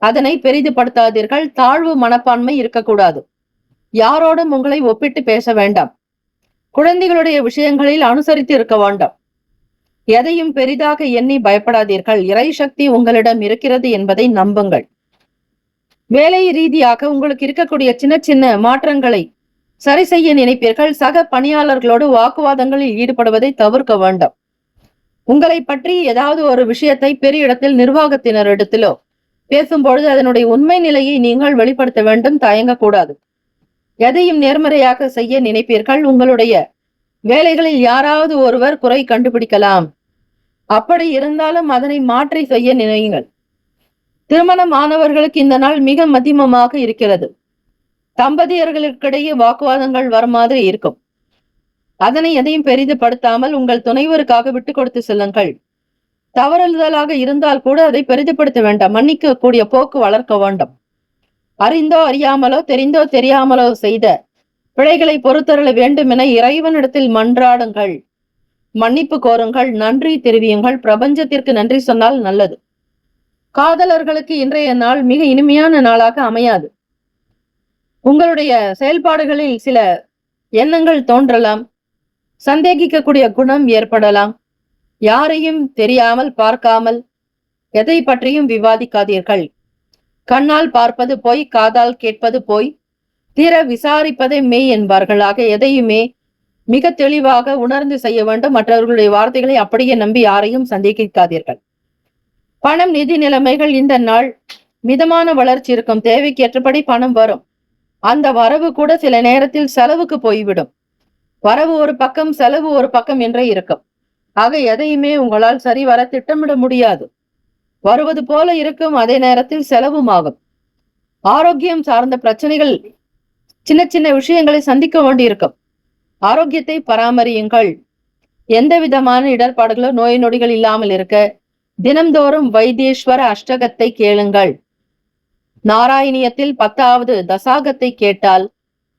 அதனை பெரிதுபடுத்தாதீர்கள். தாழ்வு மனப்பான்மை இருக்கக்கூடாது. யாரோடும் உங்களை ஒப்பிட்டு பேச வேண்டாம். குழந்தைகளுடைய விஷயங்களில் அனுசரித்து இருக்க வேண்டாம். எதையும் பெரிதாக எண்ணி பயப்படாதீர்கள். இறை சக்தி உங்களிடம் இருக்கிறது என்பதை நம்புங்கள். வேலை ரீதியாக உங்களுக்கு இருக்கக்கூடிய சின்ன சின்ன மாற்றங்களை சரி செய்ய நினைப்பீர்கள். சக பணியாளர்களோடு வாக்குவாதங்களில் ஈடுபடுவதை தவிர்க்க வேண்டும். உங்களை பற்றி ஏதாவது ஒரு விஷயத்தை பெரிய இடத்தில் நிர்வாகத்தினரிடத்திலோ பேசும்பொழுது அதனுடைய உண்மை நிலையை நீங்கள் வெளிப்படுத்த வேண்டும். தயங்கக்கூடாது. எதையும் நேர்மறையாக செய்ய நினைப்பீர்கள். உங்களுடைய வேலைகளில் யாராவது ஒருவர் குறை கண்டுபிடிக்கலாம். அப்படி இருந்தாலும் அதனை மாற்றி செய்ய நினையுங்கள். திருமணமானவர்களுக்கு இந்த நாள் மிக மதிமமாக இருக்கிறது. தம்பதியர்களுக்கிடையே வாக்குவாதங்கள் வர மாதிரி இருக்கும். அதனை எதையும் பெரிதுபடுத்தாமல் உங்கள் துணைவருக்காக விட்டு கொடுத்து செல்லுங்கள். தவறுதலாக இருந்தால் கூட அதை பெரிதுபடுத்த வேண்டாம். மன்னிக்க கூடிய போக்கு வளர்க்க வேண்டும். அறிந்தோ அறியாமலோ தெரிந்தோ தெரியாமலோ செய்த பிழைகளை பொறுத்தருள வேண்டும் என இறைவனிடத்தில் மன்றாடுங்கள். மன்னிப்பு கோருங்கள். நன்றி தெரிவியுங்கள். பிரபஞ்சத்திற்கு நன்றி சொன்னால் நல்லது. காதலர்களுக்கு இன்றைய நாள் மிக இனிமையான நாளாக அமையாது. உங்களுடைய செயல்பாடுகளில் சில எண்ணங்கள் தோன்றலாம். சந்தேகிக்கக்கூடிய குணம் ஏற்படலாம். யாரையும் தெரியாமல் பார்க்காமல் எதை பற்றியும் விவாதிக்காதீர்கள். கண்ணால் பார்ப்பது போய், காதால் கேட்பது போய், தீர விசாரிப்பதை மெய் என்பார்கள். ஆக எதையுமே மிக தெளிவாக உணர்ந்து செய்ய வேண்டும். மற்றவர்களுடைய வார்த்தைகளை அப்படியே நம்பி யாரையும் சந்தேகிக்காதீர்கள். பணம், நிதி நிலைமைகள் இந்த நாள் மிதமான வளர்ச்சி இருக்கும். தேவைக்கு ஏற்றபடி பணம் வரும். அந்த வரவு கூட சில நேரத்தில் செலவுக்கு போய்விடும். வரவு ஒரு பக்கம், செலவு ஒரு பக்கம் என்றே இருக்கும். ஆக எதையுமே உங்களால் சரிவர திட்டமிட முடியாது. வருவது போல இருக்கும், அதே நேரத்தில் செலவும் ஆகும். ஆரோக்கியம் சார்ந்த பிரச்சனைகள், சின்ன சின்ன விஷயங்களை சந்திக்க வேண்டியிருக்கும். ஆரோக்கியத்தை பராமரியுங்கள். எந்த விதமான இடர்பாடுகளோ நோய் நொடிகள் இல்லாமல் இருக்க தினம்தோறும் வைத்தீஸ்வர அஷ்டகத்தை கேளுங்கள். நாராயணியத்தில் 10வது தசாகத்தை கேட்டால்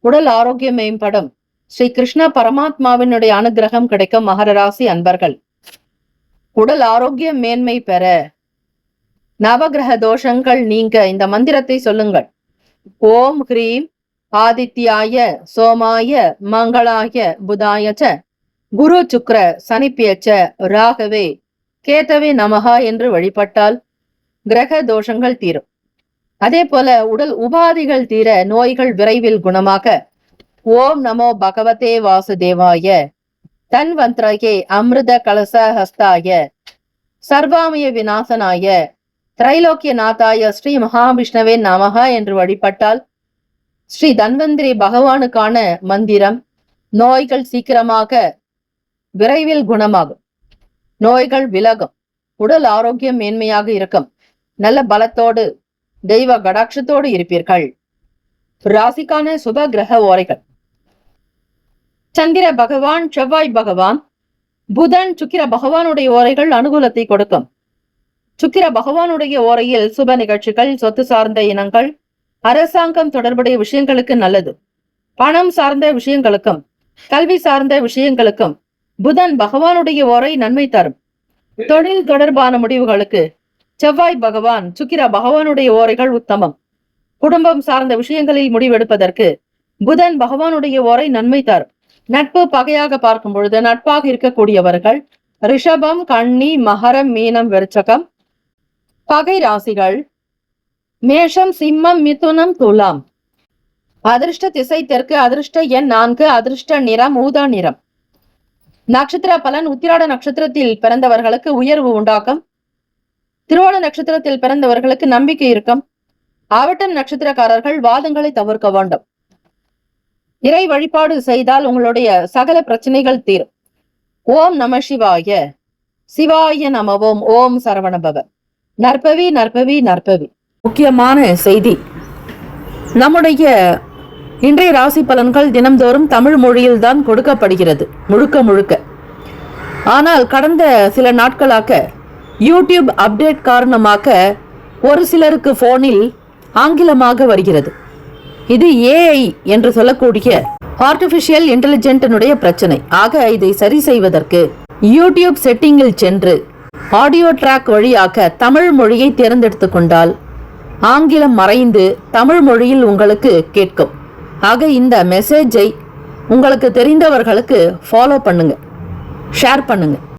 உடல் ஆரோக்கியம் மேம்படும். ஸ்ரீ கிருஷ்ண பரமாத்மாவினுடைய அனுகிரகம் கிடைக்கும். மகர ராசி அன்பர்கள், உடல் ஆரோக்கியம் மேன்மை பெற நவகிரக தோஷங்கள் நீங்க இந்த மந்திரத்தை சொல்லுங்கள். ஓம் ஹ்ரீம் ஆதித்யாய சோமாய மங்களாய புதாயச்ச குரு சுக்ர சனிப்பியச்ச ராகவே கேதவே நமகா என்று வழிபட்டால் கிரக தோஷங்கள் தீரும். அதே போல உடல் உபாதிகள் தீர, நோய்கள் விரைவில் குணமாக ஓம் நமோ பகவதே வாசுதேவாய தன்வந்திரயே அமிர்த கலச ஹஸ்தாய சர்வாமய விநாசனாய திரைலோக்கிய நாதாய ஸ்ரீ மகாவிஷ்ணவே நமகா என்று வழிபட்டால் ஸ்ரீ தன்வந்திரி பகவானுக்கான மந்திரம். நோய்கள் சீக்கிரமாக விரைவில் குணமாகும். நோய்கள் விலகும். உடல் ஆரோக்கியம் மேன்மையாக இருக்கும். நல்ல பலத்தோடு தெய்வ கடாட்சத்தோடு இருப்பீர்கள். ராசிக்கான சுப கிரக ஓரைகள். சந்திர பகவான், செவ்வாய் பகவான், புதன், சுக்கிர பகவானுடைய ஓரைகள் அனுகூலத்தை கொடுக்கும். சுக்கிர பகவானுடைய ஓரையில் சுப நிகழ்ச்சிகள், சொத்து சார்ந்த இனங்கள், அரசாங்கம் தொடர்புடைய விஷயங்களுக்கு நல்லது. பணம் சார்ந்த விஷயங்களுக்கும் கல்வி சார்ந்த விஷயங்களுக்கும் புதன் பகவானுடைய ஓரை நன்மை தரும். தொழில் தொடர்பான முடிவுகளுக்கு செவ்வாய் பகவான், சுக்கிர பகவானுடைய ஓரைகள் உத்தமம். குடும்பம் சார்ந்த விஷயங்களில் முடிவெடுப்பதற்கு புதன் பகவானுடைய ஓரை நன்மை தரும். நட்பு பகையாக பார்க்கும் பொழுது நட்பாக இருக்கக்கூடியவர்கள் ரிஷபம், கன்னி, மகரம், மீனம், விருச்சகம். பகை ராசிகள் மேஷம், சிம்மம், மிதுனம், துலாம். அதிர்ஷ்ட திசை தெற்கு. அதிர்ஷ்ட எண் 4. அதிர்ஷ்ட நிறம் ஊதா நிறம். நட்சத்திர பலன். உத்திராட நட்சத்திரத்தில் பிறந்தவர்களுக்கு உயர்வு உண்டாக்கும். திருவோண நட்சத்திரத்தில் பிறந்தவர்களுக்கு நம்பிக்கை இருக்கும். ஆவட்டம் நட்சத்திரக்காரர்கள் வாதங்களை தவிர்க்க வேண்டும். இறை வழிபாடு செய்தால் உங்களுடைய சகல பிரச்சனைகள் தீரும். ஓம் நம சிவாய. சிவாய நமவோம். ஓம் சரவணபவ. நற்பவி நற்பவி நற்பவி. முக்கியமான செய்தி, நம்முடைய இன்றைய ராசி பலன்கள் தினம்தோறும் தமிழ் மொழியில் தான் கொடுக்கப்படுகிறது முழுக்க முழுக்க. ஆனால் கடந்த சில நாட்களாக யூடியூப் அப்டேட் காரணமாக ஒரு சிலருக்கு போனில் ஆங்கிலமாக வருகிறது. இது ஏஐ என்று சொல்லக்கூடிய ஆர்டிபிஷியல் இன்டெலிஜென்டினுடைய பிரச்சனை. ஆக இதை சரி செய்வதற்கு யூடியூப் செட்டிங்கில் சென்று ஆடியோ ட்ராக் வழியாக தமிழ் மொழியை தேர்ந்தெடுத்து கொண்டால் ஆங்கிலம் மறைந்து தமிழ் மொழியில் உங்களுக்கு கேட்கும். ஆக இந்த மெசேஜை உங்களுக்கு தெரிந்தவர்களுக்கு ஃபாலோ பண்ணுங்க, ஷேர் பண்ணுங்க.